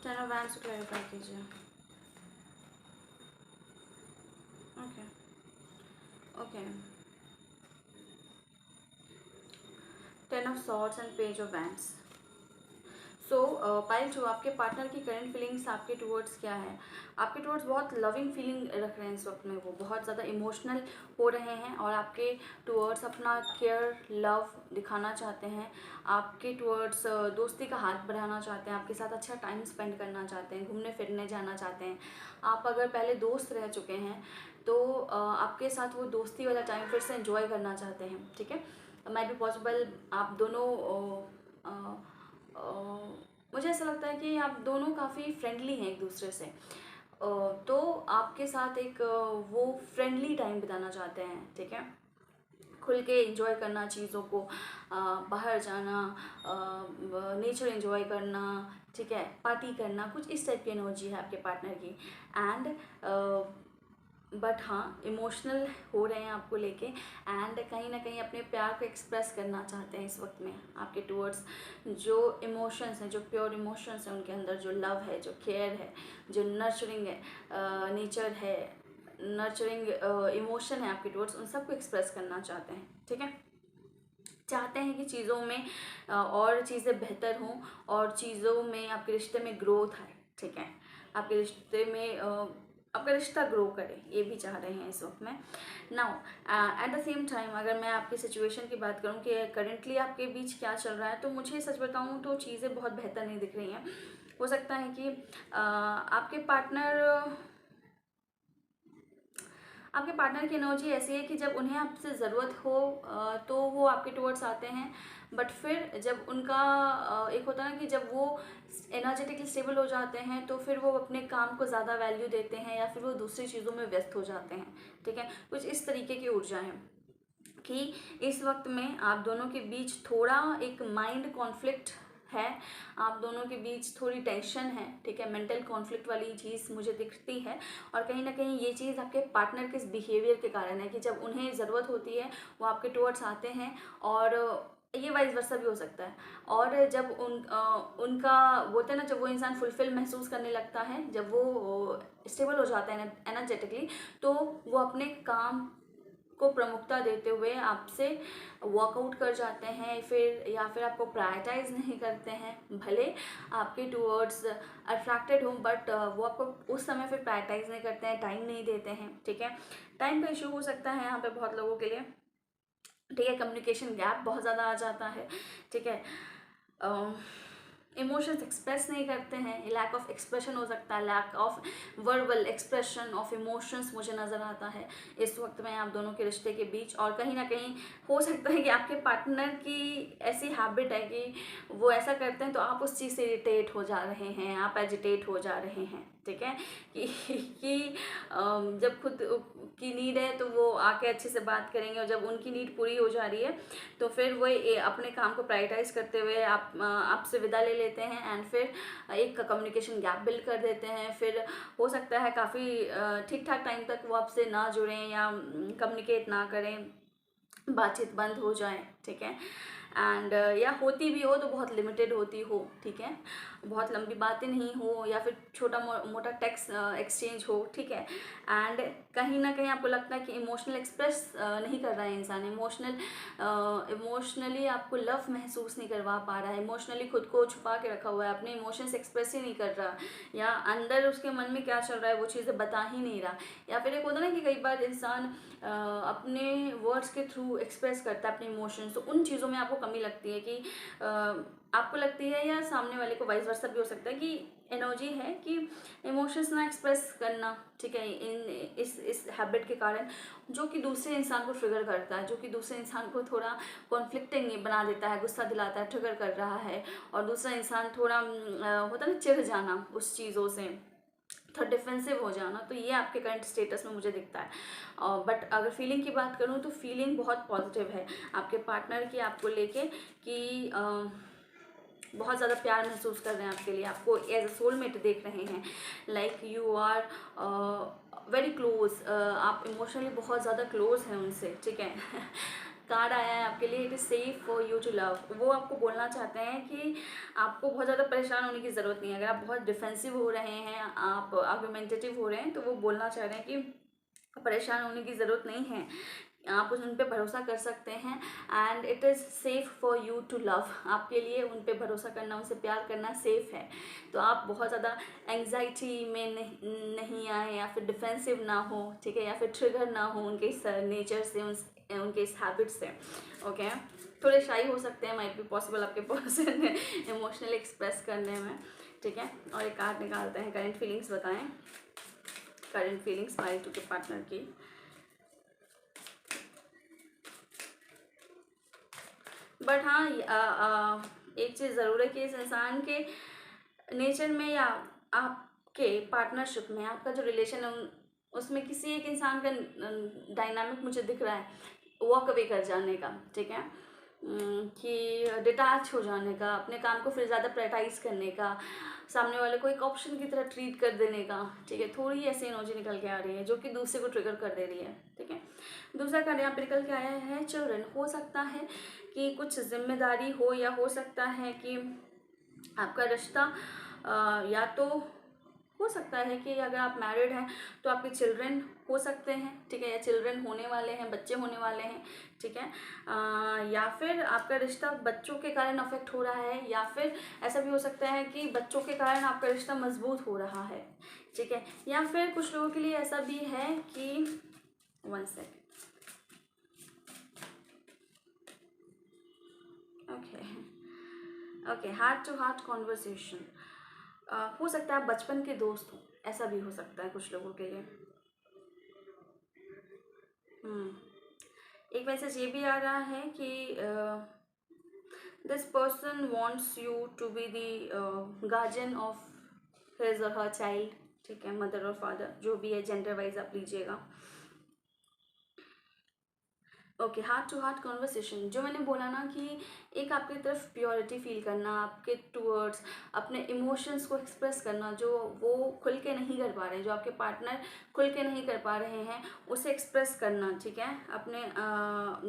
Ten of wands को क्लैरिफाई कीजिए। Okay okay, ten of swords and page of wands. So pile two, आपके पार्टनर की करंट फीलिंग्स आपके टूवर्ड्स क्या है? आपके टूवर्ड्स बहुत लविंग फीलिंग रख रहे हैं इस वक्त में, वो बहुत ज़्यादा इमोशनल हो रहे हैं और आपके टूवर्ड्स अपना केयर लव दिखाना चाहते हैं। आपके टूवर्ड्स दोस्ती का हाथ बढ़ाना चाहते हैं, आपके साथ अच्छा टाइम स्पेंड करना चाहते हैं, घूमने फिरने जाना चाहते हैं। आप अगर पहले दोस्त रह चुके हैं तो आपके साथ वो दोस्ती वाला टाइम फिर से एंजॉय करना चाहते हैं। ठीक है, माइट बी पॉसिबल आप दोनों मुझे ऐसा लगता है कि आप दोनों काफ़ी फ्रेंडली हैं एक दूसरे से, तो आपके साथ एक वो फ्रेंडली टाइम बिताना चाहते हैं। ठीक है, खुल के एंजॉय करना चीज़ों को, बाहर जाना, नेचर एंजॉय करना, ठीक है, पार्टी करना, कुछ इस टाइप की एनर्जी है आपके पार्टनर की। एंड बट हाँ, इमोशनल हो रहे हैं आपको लेके एंड कहीं ना कहीं अपने प्यार को एक्सप्रेस करना चाहते हैं इस वक्त में आपके टूवर्ड्स। जो इमोशंस हैं, जो प्योर इमोशंस हैं उनके अंदर, जो लव है, जो केयर है, जो नर्चरिंग है, नेचर है, नर्चरिंग इमोशन है आपके टूवर्ड्स, उन सबको एक्सप्रेस करना चाहते हैं। ठीक है, चाहते हैं कि चीज़ों में और चीज़ें बेहतर हों और चीज़ों में आपके रिश्ते में ग्रोथ आए। ठीक है, आपके रिश्ते में आपका रिश्ता ग्रो करे, ये भी चाह रहे हैं इस वक्त में। Now at the same time अगर मैं आपकी सिचुएशन की बात करूं कि करेंटली आपके बीच क्या चल रहा है, तो मुझे सच बताऊं तो चीज़ें बहुत बेहतर नहीं दिख रही हैं। हो सकता है कि आपके पार्टनर की एनर्जी ऐसी है कि जब उन्हें आपसे ज़रूरत हो तो वो आपके टुवर्ड्स आते हैं, बट फिर जब उनका एक होता है ना कि जब वो एनर्जेटिकली स्टेबल हो जाते हैं तो फिर वो अपने काम को ज़्यादा वैल्यू देते हैं या फिर वो दूसरी चीज़ों में व्यस्त हो जाते हैं। ठीक है, कुछ इस तरीके की ऊर्जा है कि इस वक्त में आप दोनों के बीच थोड़ा एक माइंड कॉन्फ्लिक्ट है, आप दोनों के बीच थोड़ी टेंशन है। ठीक है, मेंटल कॉन्फ्लिक्ट वाली चीज़ मुझे दिखती है और कहीं ना कहीं ये चीज़ आपके पार्टनर के इस बिहेवियर के कारण है कि जब उन्हें ज़रूरत होती है वो आपके टुवर्ड्स आते हैं, और ये वाइस वर्सा भी हो सकता है। और जब उनका बोलते हैं ना, जब वो इंसान फुलफिल महसूस करने लगता है, जब वो स्टेबल हो जाता है एनर्जेटिकली, तो वो अपने काम को प्रमुखता देते हुए आपसे वॉकआउट कर जाते हैं, फिर या फिर आपको प्रायोरिटाइज नहीं करते हैं। भले आपके टूवर्ड्स अट्रैक्टेड हो, बट वो आपको उस समय फिर प्रायोरिटाइज नहीं करते हैं, टाइम नहीं देते हैं। ठीक है, टाइम का इशू हो सकता है यहाँ पे बहुत लोगों के लिए। ठीक है, कम्युनिकेशन गैप बहुत ज़्यादा आ जाता है। ठीक है, इमोशंस एक्सप्रेस नहीं करते हैं, लैक ऑफ एक्सप्रेशन हो सकता है, lack of verbal expression of emotions मुझे नज़र आता है इस वक्त में आप दोनों के रिश्ते के बीच। और कहीं ना कहीं हो सकता है कि आपके पार्टनर की ऐसी हैबिट है कि वो ऐसा करते हैं तो आप उस चीज़ से इरिटेट हो जा रहे हैं, आप एजिटेट हो जा रहे हैं। ठीक है, कि जब खुद की नीड है तो वो आके अच्छे से बात करेंगे, और जब उनकी नीड पूरी हो जा रही है तो फिर वो अपने काम को प्रायोरिटाइज करते हुए आपसे विदा ले लेते हैं, एंड फिर एक कम्युनिकेशन गैप बिल्ड कर देते हैं। फिर हो सकता है काफ़ी ठीक ठाक टाइम तक वो आपसे ना जुड़ें या कम्युनिकेट ना करें, बातचीत बंद हो जाए। ठीक है, एंड या होती भी हो तो बहुत लिमिटेड होती हो। ठीक है, बहुत लंबी बातें नहीं हो, या फिर छोटा मोटा टेक्स्ट एक्सचेंज हो। ठीक है, एंड कहीं ना कहीं आपको लगता है कि इमोशनल एक्सप्रेस नहीं कर रहा है इंसान, इमोशनली आपको लव महसूस नहीं करवा पा रहा है, इमोशनली खुद को छुपा के रखा हुआ है, अपने इमोशंस एक्सप्रेस ही नहीं कर रहा, या अंदर उसके मन में क्या चल रहा है वो चीज़ें बता ही नहीं रहा। या फिर एक होता ना कि कई बार इंसान अपने वर्ड्स के थ्रू एक्सप्रेस करता है अपने इमोशंस, तो उन चीज़ों में आपको कमी लगती है कि आपको लगती है, या सामने वाले को वाइस वर्सा भी हो सकता है कि एनर्जी है कि इमोशंस ना एक्सप्रेस करना। ठीक है, इस हैबिट के कारण, जो कि दूसरे इंसान को ट्रिगर करता है, जो कि दूसरे इंसान को थोड़ा कॉन्फ्लिक्टिंग बना देता है, गुस्सा दिलाता है, ट्रिगर कर रहा है, और दूसरा इंसान थोड़ा होता है ना चिढ़ जाना उस चीज़ों से, थोड़ा डिफेंसिव हो जाना। तो ये आपके करंट स्टेटस में मुझे दिखता है। बट अगर फीलिंग की बात करूँ तो फीलिंग बहुत पॉजिटिव है आपके पार्टनर की आपको लेके, कि बहुत ज़्यादा प्यार महसूस कर रहे हैं आपके लिए, आपको एज अ सोलमेट देख रहे हैं, like you are very close, आप इमोशनली बहुत ज़्यादा क्लोज हैं उनसे। ठीक है, कार्ड आया है आपके लिए, it is safe for you to love. वो आपको बोलना चाहते हैं कि आपको बहुत ज़्यादा परेशान होने की ज़रूरत नहीं है। अगर आप बहुत डिफेंसिव हो रहे हैं, आप आर्गुमेंटेटिव हो रहे हैं, तो वो बोलना चाह रहे हैं कि परेशान होने की ज़रूरत नहीं है, आप उन पर भरोसा कर सकते हैं, and it is safe for you to love. आपके लिए उन पर भरोसा करना, उनसे प्यार करना सेफ़ है। तो आप बहुत ज़्यादा एंग्जाइटी में नहीं आए, या फिर डिफेंसिव ना हो। ठीक है, या फिर ट्रिगर ना हो उनके इस नेचर से, उनके इस हैबिट से। ओके, थोड़े शाई हो सकते हैं, माइट बी पॉसिबल आपके पर्सन इमोशनली एक्सप्रेस करने में। ठीक है, और एक कार्ड निकालते हैं, करंट फीलिंग्स बताएं, करंट फीलिंग्स मैरिड टू के पार्टनर की। बट हाँ, एक चीज़ ज़रूर है कि इस इंसान के नेचर में, या आपके पार्टनरशिप में, आपका जो रिलेशन है उसमें किसी एक इंसान का डायनामिक मुझे दिख रहा है वॉक अवे कर जाने का। ठीक है, कि डिटैच हो जाने का, अपने काम को फिर ज़्यादा प्रायोरिटाइज करने का, सामने वाले को एक ऑप्शन की तरह ट्रीट कर देने का। ठीक है, थोड़ी ऐसी एनर्जी निकल के आ रही है जो कि दूसरे को ट्रिगर कर दे रही है। ठीक है, दूसरा कार्ड यहाँ पे निकल के आया है चिल्ड्रन। हो सकता है कि कुछ जिम्मेदारी हो, या हो सकता है कि आपका रिश्ता या तो हो सकता है कि अगर आप मैरिड हैं तो आपके चिल्ड्रन हो सकते हैं। ठीक है, या चिल्ड्रन होने वाले हैं, बच्चे होने वाले हैं। ठीक है, या फिर आपका रिश्ता बच्चों के कारण अफेक्ट हो रहा है, या फिर ऐसा भी हो सकता है कि बच्चों के कारण आपका रिश्ता मजबूत हो रहा है। ठीक है, या फिर कुछ लोगों के लिए ऐसा भी है कि 1 second, okay, heart to heart conversation. हो सकता है आप बचपन के दोस्त हो, ऐसा भी हो सकता है कुछ लोगों के लिए। एक मैसेज ये भी आ रहा है कि this person wants you to be the guardian of his और हर चाइल्ड। ठीक है, मदर और फादर, जो भी है, जेंडर वाइज आप लीजिएगा। Okay, heart to heart conversation, जो मैंने बोला ना कि एक आपकी तरफ प्योरिटी फील करना, आपके टूवर्ड्स अपने इमोशंस को एक्सप्रेस करना, जो वो खुल के नहीं कर पा रहे, जो आपके पार्टनर खुल के नहीं कर पा रहे हैं, उसे एक्सप्रेस करना। ठीक है, अपने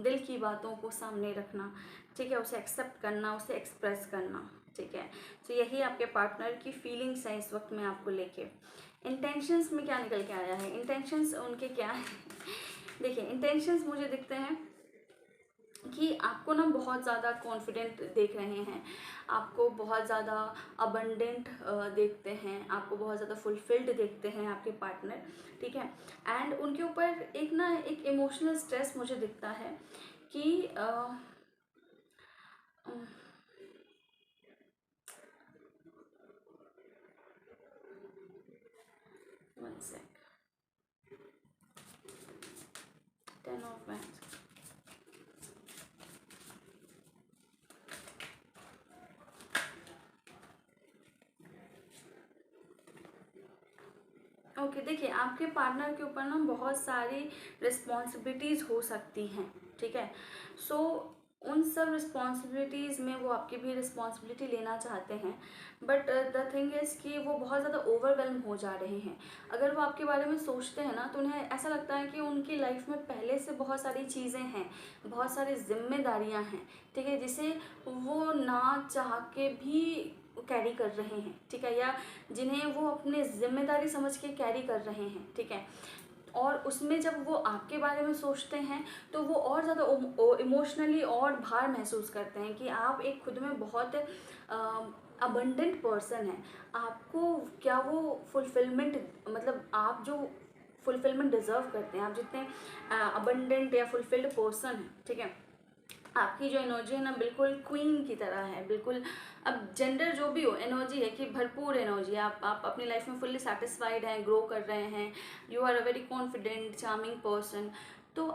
दिल की बातों को सामने रखना। ठीक है, उसे एक्सेप्ट करना, उसे एक्सप्रेस करना। ठीक है, तो यही आपके पार्टनर की फीलिंग्स हैं इस वक्त में आपको लेके। इंटेंशंस में क्या निकल के आया है, इंटेंशंस उनके क्या है देखिए इंटेंशंस मुझे दिखते हैं कि आपको ना बहुत ज़्यादा कॉन्फिडेंट देख रहे हैं, आपको बहुत ज़्यादा अबंडेंट देखते हैं, आपको बहुत ज़्यादा फुलफिल्ड देखते हैं आपके पार्टनर, ठीक है। एंड उनके ऊपर एक इमोशनल स्ट्रेस मुझे दिखता है कि one sec, 10 of wands. Okay देखिए आपके पार्टनर के ऊपर ना बहुत सारी रिस्पॉन्सिबिलिटीज़ हो सकती हैं, ठीक है। सो उन सब रिस्पॉन्सिबिलिटीज़ में वो आपकी भी रिस्पॉन्सिबिलिटी लेना चाहते हैं, बट द थिंग इज़ कि वो बहुत ज़्यादा ओवरवेल्म हो जा रहे हैं। अगर वो आपके बारे में सोचते हैं ना तो उन्हें ऐसा लगता है कि उनकी लाइफ में पहले से बहुत सारी चीज़ें हैं, बहुत सारी जिम्मेदारियां हैं, ठीक है, जिसे वो ना चाह के भी कैरी कर रहे हैं, ठीक है, या जिन्हें वो अपने जिम्मेदारी समझ के कैरी कर रहे हैं, ठीक है। और उसमें जब वो आपके बारे में सोचते हैं तो वो और ज़्यादा इमोशनली और भार महसूस करते हैं कि आप एक खुद में बहुत अबंडेंट पर्सन है। आपको क्या वो फुलफिलमेंट, मतलब आप जो फुलफिलमेंट डिज़र्व करते हैं, आप जितने अबंडेंट या फुलफिल्ड पर्सन हैं, ठीक है, आपकी जो एनर्जी है ना बिल्कुल क्वीन की तरह है, बिल्कुल। अब जेंडर जो भी हो, एनर्जी है कि भरपूर एनर्जी है, आप अपनी लाइफ में फुल्ली सेटिस्फाइड हैं, ग्रो कर रहे हैं, you are a very confident charming person. तो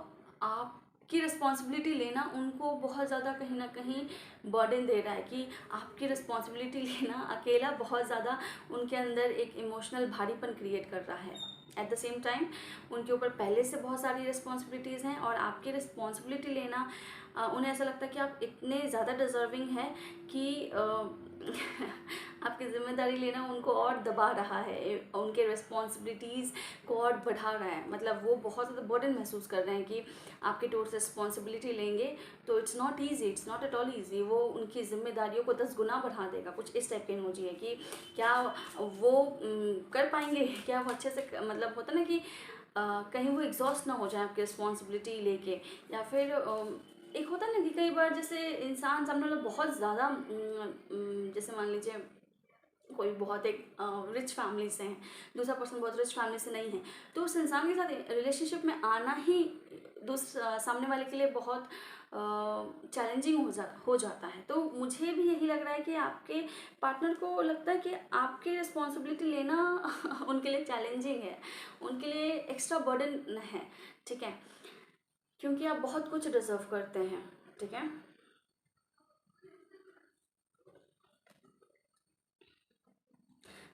आपकी रिस्पॉन्सिबिलिटी लेना उनको बहुत ज़्यादा कहीं ना कहीं बर्डन दे रहा है कि आपकी रिस्पॉन्सिबिलिटी लेना अकेला बहुत ज़्यादा उनके अंदर एक इमोशनल भारीपन क्रिएट कर रहा है। एट द सेम टाइम उनके ऊपर पहले से बहुत सारी रिस्पॉन्सिबिलिटीज़ हैं और आपकी रिस्पॉन्सिबिलिटी लेना उन्हें ऐसा लगता है कि आप इतने ज़्यादा डिज़र्विंग हैं कि आपकी ज़िम्मेदारी लेना उनको और दबा रहा है, उनके रिस्पॉन्सिबिलिटीज़ को और बढ़ा रहा है। मतलब वो बहुत ज़्यादा बर्डन महसूस कर रहे हैं कि आपके टूर से रिस्पॉन्सिबिलिटी लेंगे तो it's not easy, it's not at all easy. वो उनकी जिम्मेदारियों को 10 गुना बढ़ा देगा, कुछ इस टाइप की एनर्जी है कि क्या वो कर पाएंगे, क्या वो अच्छे से, मतलब होता ना कि कहीं वो एग्जॉस्ट ना हो जाए आपकी रिस्पॉन्सिबिलिटी लेके, या फिर एक होता है ना कि कई बार जैसे इंसान सामने वाला बहुत ज़्यादा जैसे मान लीजिए कोई बहुत एक रिच फैमिली से हैं, दूसरा पर्सन बहुत रिच फैमिली से नहीं है, तो उस इंसान के साथ रिलेशनशिप में आना ही सामने वाले के लिए बहुत चैलेंजिंग हो जाता है। तो मुझे भी यही लग रहा है कि आपके पार्टनर को लगता है कि आपकी रिस्पॉन्सिबिलिटी लेना उनके लिए चैलेंजिंग है, उनके लिए एक्स्ट्रा बर्डन है, ठीक है, क्योंकि आप बहुत कुछ डिजर्व करते हैं, ठीक है।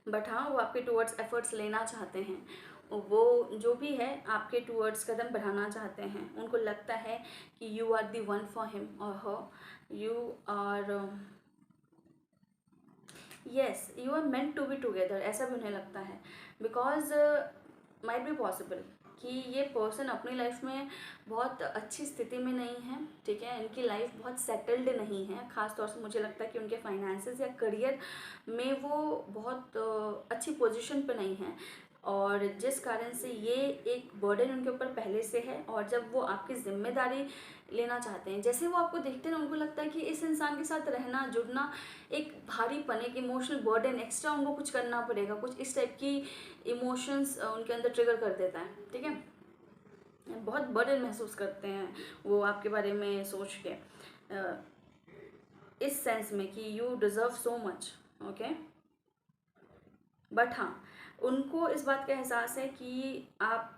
बट हाँ वो आपके टूवर्ड्स एफर्ट्स लेना चाहते हैं, वो जो भी है आपके टूवर्ड्स कदम बढ़ाना चाहते हैं। उनको लगता है कि you are the one for him और her, you are yes you are meant to be together, ऐसा भी उन्हें लगता है। बिकॉज माइट बी पॉसिबल कि ये पर्सन अपनी लाइफ में बहुत अच्छी स्थिति में नहीं है, ठीक है, इनकी लाइफ बहुत सेटल्ड नहीं है। ख़ास तौर से मुझे लगता है कि उनके फाइनेंसेस या करियर में वो बहुत अच्छी पोजीशन पे नहीं है, और जिस कारण से ये एक बर्डन उनके ऊपर पहले से है। और जब वो आपकी जिम्मेदारी लेना चाहते हैं, जैसे वो आपको देखते हैं ना, उनको लगता है कि इस इंसान के साथ रहना जुड़ना एक भारीपन, एक इमोशनल बर्डन, एक्स्ट्रा उनको कुछ करना पड़ेगा, कुछ इस टाइप की इमोशंस उनके अंदर ट्रिगर कर देता है, ठीक है। बहुत बर्डन महसूस करते हैं वो आपके बारे में सोच के, इस सेंस में कि you deserve so much, okay. But हाँ उनको इस बात का एहसास है कि आप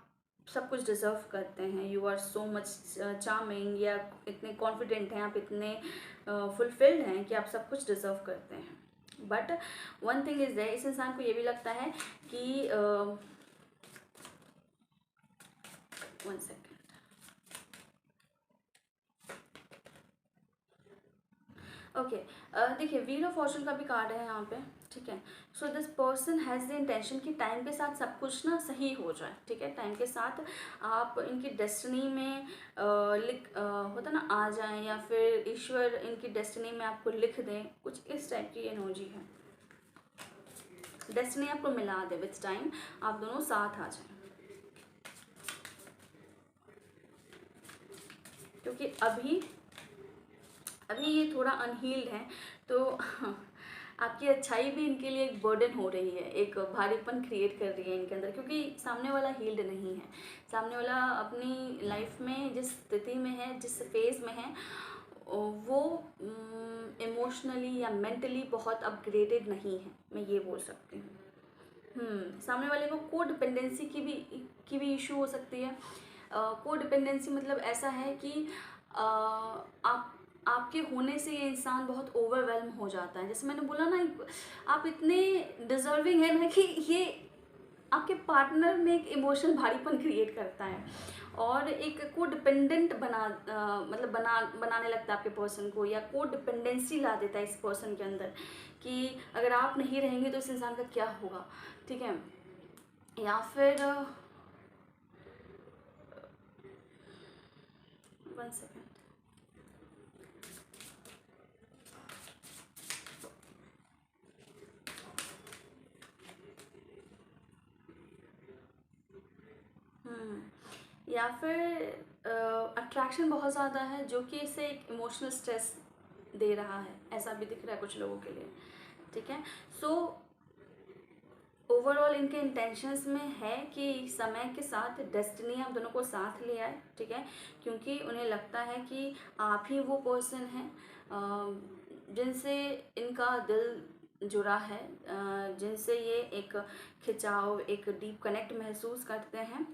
सब कुछ डिज़र्व करते हैं, you are so much charming, या इतने कॉन्फिडेंट हैं आप, इतने फुलफिल्ड हैं कि आप सब कुछ डिज़र्व करते हैं। बट वन थिंग इज़ इस इंसान को ये भी लगता है कि वन सेकेंड, ओके देखिए व्हील ऑफ फॉर्चून का भी कार्ड है यहाँ पे, ठीक है। So this person has the intention कि टाइम के साथ सब कुछ ना सही हो जाए, ठीक है, टाइम के साथ आप इनकी डेस्टिनी में होता ना आ जाएं, या फिर ईश्वर इनकी डेस्टिनी में आपको लिख दें, कुछ इस टाइप की एनर्जी है। डेस्टिनी आपको मिला दे विथ टाइम, आप दोनों साथ आ जाएं। क्योंकि अभी अभी ये थोड़ा अनहील्ड है, तो आपकी अच्छाई भी इनके लिए एक बर्डन हो रही है, एक भारीपन क्रिएट कर रही है इनके अंदर, क्योंकि सामने वाला हील्ड नहीं है। सामने वाला अपनी लाइफ में जिस स्थिति में है, जिस फेज़ में है, वो इमोशनली या मेंटली बहुत अपग्रेडेड नहीं है, मैं ये बोल सकती हूँ। सामने वाले को को डिपेंडेंसी की भी इशू हो सकती है। को डिपेंडेंसी मतलब ऐसा है कि आपके होने से ये इंसान बहुत ओवरवेल्म हो जाता है। जैसे मैंने बोला ना, आप इतने डिजर्विंग है ना कि ये आपके पार्टनर में एक इमोशनल भारीपन क्रिएट करता है, और एक को डिपेंडेंट मतलब बनाने लगता है आपके पर्सन को, या को डिपेंडेंसी ला देता है इस पर्सन के अंदर कि अगर आप नहीं रहेंगे तो इस इंसान का क्या होगा, ठीक है। या फिर 1 सेकेंड, या फिर अट्रैक्शन बहुत ज़्यादा है जो कि इसे एक इमोशनल स्ट्रेस दे रहा है, ऐसा भी दिख रहा है कुछ लोगों के लिए, ठीक है। सो ओवरऑल इनके इंटेंशंस में है कि समय के साथ डेस्टिनी आप दोनों को साथ ले आए, ठीक है, क्योंकि उन्हें लगता है कि आप ही वो पर्सन हैं जिनसे इनका दिल जुड़ा है, जिनसे ये एक खिंचाव, एक डीप कनेक्ट महसूस करते हैं।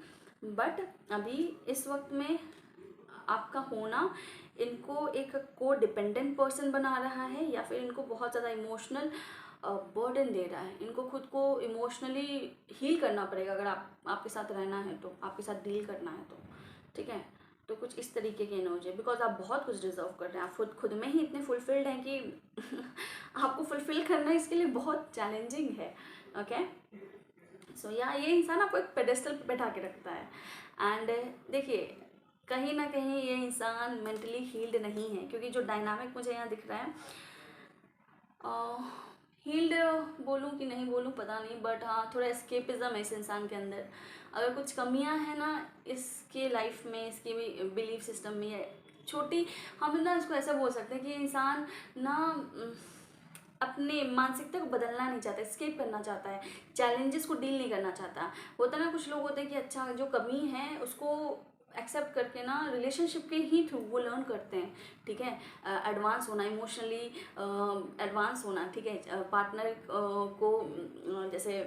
बट अभी इस वक्त में आपका होना इनको एक को डिपेंडेंट पर्सन बना रहा है, या फिर इनको बहुत ज़्यादा इमोशनल बर्डन दे रहा है। इनको खुद को इमोशनली हील करना पड़ेगा अगर आपके साथ रहना है, तो आपके साथ डील करना है तो, ठीक है। तो कुछ इस तरीके के एनर्जी, बिकॉज आप बहुत कुछ डिजर्व कर रहे हैं, आप खुद में ही इतने फुलफिल्ड हैं कि आपको फुलफिल करना इसके लिए बहुत चैलेंजिंग है, ओके। सो या ये इंसान आपको एक पेडेस्टल पे बैठा के रखता है। एंड देखिए, कहीं ना कहीं ये इंसान मेंटली हील्ड नहीं है, क्योंकि जो डायनामिक मुझे यहाँ दिख रहा है, हील्ड बोलूँ कि नहीं बोलूँ पता नहीं, बट हाँ थोड़ा एस्केपिज्म है इस इंसान के अंदर। अगर कुछ कमियां हैं ना इसके लाइफ में, इसके बिलीफ सिस्टम में, है छोटी, हम ना इसको ऐसा बोल सकते हैं कि इंसान ना अपने मानसिकता को बदलना नहीं चाहता, एस्केप करना चाहता है, चैलेंजेस को डील नहीं करना चाहता। होता ना कुछ लोग होते हैं कि अच्छा जो कमी है उसको एक्सेप्ट करके ना रिलेशनशिप के ही थ्रू वो लर्न करते हैं, ठीक है। एडवांस होना, इमोशनली एडवांस होना, ठीक है। पार्टनर को जैसे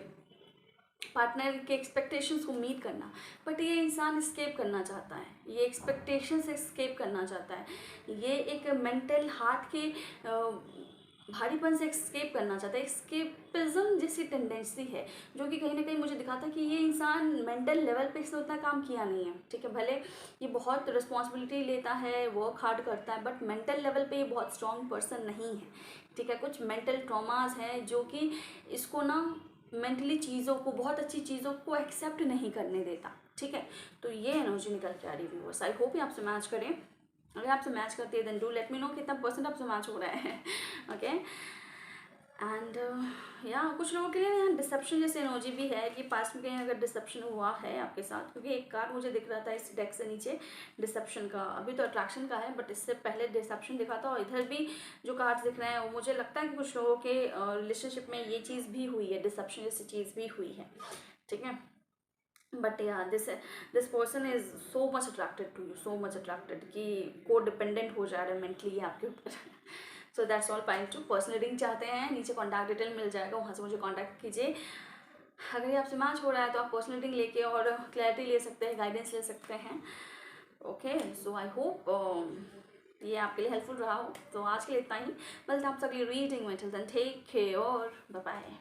पार्टनर के एक्सपेक्टेशंस को मीट करना। बट ये इंसान एस्केप करना चाहता है, ये एक्सपेक्टेशन से एस्केप करना चाहता है, ये एक मेंटल हार्ट के भारीपन से एस्केप करना चाहता है। एस्केपिज्म जैसी टेंडेंसी है जो कि कहीं ना कहीं मुझे दिखाता है कि ये इंसान मेंटल लेवल पे इसने उतना काम किया नहीं है, ठीक है। भले ये बहुत रिस्पॉन्सिबिलिटी लेता है, वर्क हार्ड करता है, बट मेंटल लेवल पे ये बहुत स्ट्रॉन्ग पर्सन नहीं है, ठीक है। कुछ मेंटल ट्रॉमास हैं जो कि इसको ना मेंटली चीज़ों को, बहुत अच्छी चीज़ों को एक्सेप्ट नहीं करने देता, ठीक है। तो ये एनर्जी निकल के आ रही व्यूअर्स। आई होप ये आपसे मैच करें। अगर आपसे मैच करती है then do let me know कितना परसेंट आपसे मैच हो रहा है, ओके। एंड या कुछ लोगों के लिए यहाँ डिसेप्शन जैसे एनर्जी भी है कि पास में कहीं अगर डिसेप्शन हुआ है आपके साथ, क्योंकि एक कार्ड मुझे दिख रहा था इस डेक से नीचे डिसेप्शन का, अभी तो अट्रैक्शन का है बट इससे पहले डिसेप्शन दिखा था। और इधर भी जो कार्ड्स दिख रहे हैं वो मुझे लगता है कि कुछ लोगों के रिलेशनशिप में ये चीज़ भी हुई है, डिसेप्शन जैसी चीज़ भी हुई है, ठीक है। बट या this person is so much attracted to you, so much attracted कि को डिपेंडेंट हो जा रहा है मेंटली आपके ऊपर। So that's all point two. Personal reading चाहते हैं, नीचे कॉन्टैक्ट डिटेल मिल जाएगा, वहाँ से मुझे कॉन्टैक्ट कीजिए। अगर ये आपसे मैच हो रहा है तो आप पर्सनल रीडिंग लेके और क्लैरिटी ले सकते हैं, गाइडेंस ले सकते हैं, ओके। सो आई होप ये आपके लिए हेल्पफुल रहा हो। तो आज के लिए इतना ही, मिलते हैं आप अगली रीडिंग में। टिल देन टेक केयर और बाय बाय।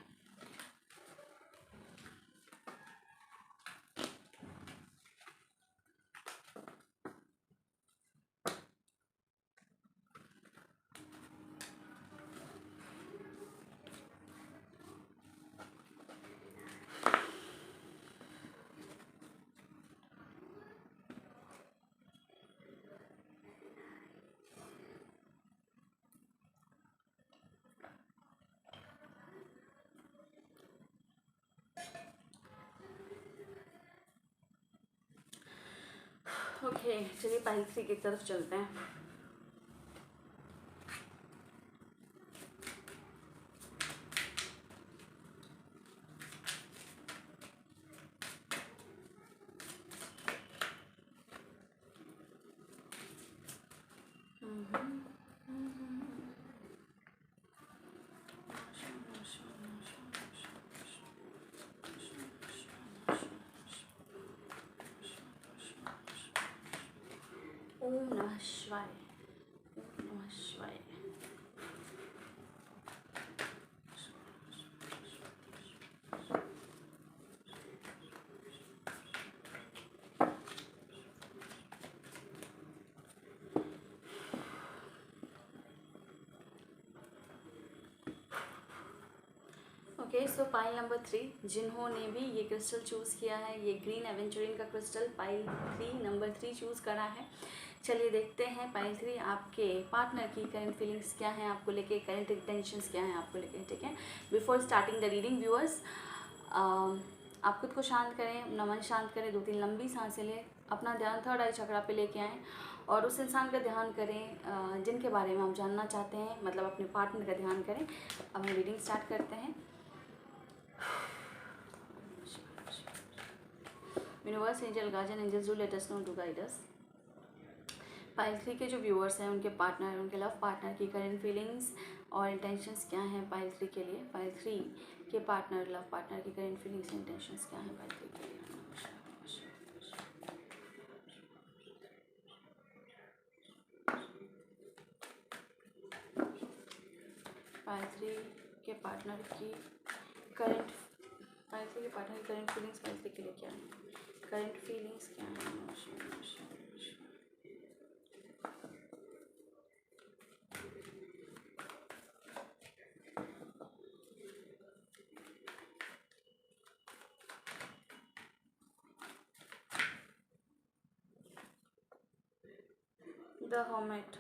ओके, चलिए पाइल 3 की तरफ चलते हैं। ओम नमः शिवाय, ओम नमः शिवाय। ओके, सो पाइल नंबर 3, जिन्होंने भी ये क्रिस्टल चूज़ किया है, ये ग्रीन एवेंचुरिन का क्रिस्टल पाइल 3 नंबर 3 चूज़ करा है। चलिए देखते हैं पाइल 3 आपके पार्टनर की करंट फीलिंग्स क्या हैं आपको लेके, करंट इंटेंशंस क्या हैं आपको लेके। ठीक है, before starting the reading viewers, आप खुद को शांत करें, अपना मन शांत करें, 2-3 लंबी सांसें लें, अपना ध्यान थर्ड आई चक्रा पे लेके आएँ और उस इंसान का ध्यान करें जिनके बारे में हम जानना चाहते हैं, मतलब अपने पार्टनर का ध्यान करें। अब हम रीडिंग स्टार्ट करते हैं। Universe, angel, guardian angels, do let us know, to guide us. Pile 3 के जो व्यूअर्स हैं, उनके पार्टनर, उनके लव पार्टनर की करंट फीलिंग्स और इंटेंशंस क्या हैं पाइल 3 के लिए। पाइल 3 के पार्टनर, लव पार्टनर की करंट फीलिंग्स एंड इंटेंशंस क्या हैं पाइल 3 के लिए। पाइल 3 के पार्टनर की करंट फीलिंग्स पाइल 3 के लिए क्या है, करंट फीलिंग्स क्या है। द हर्मिट,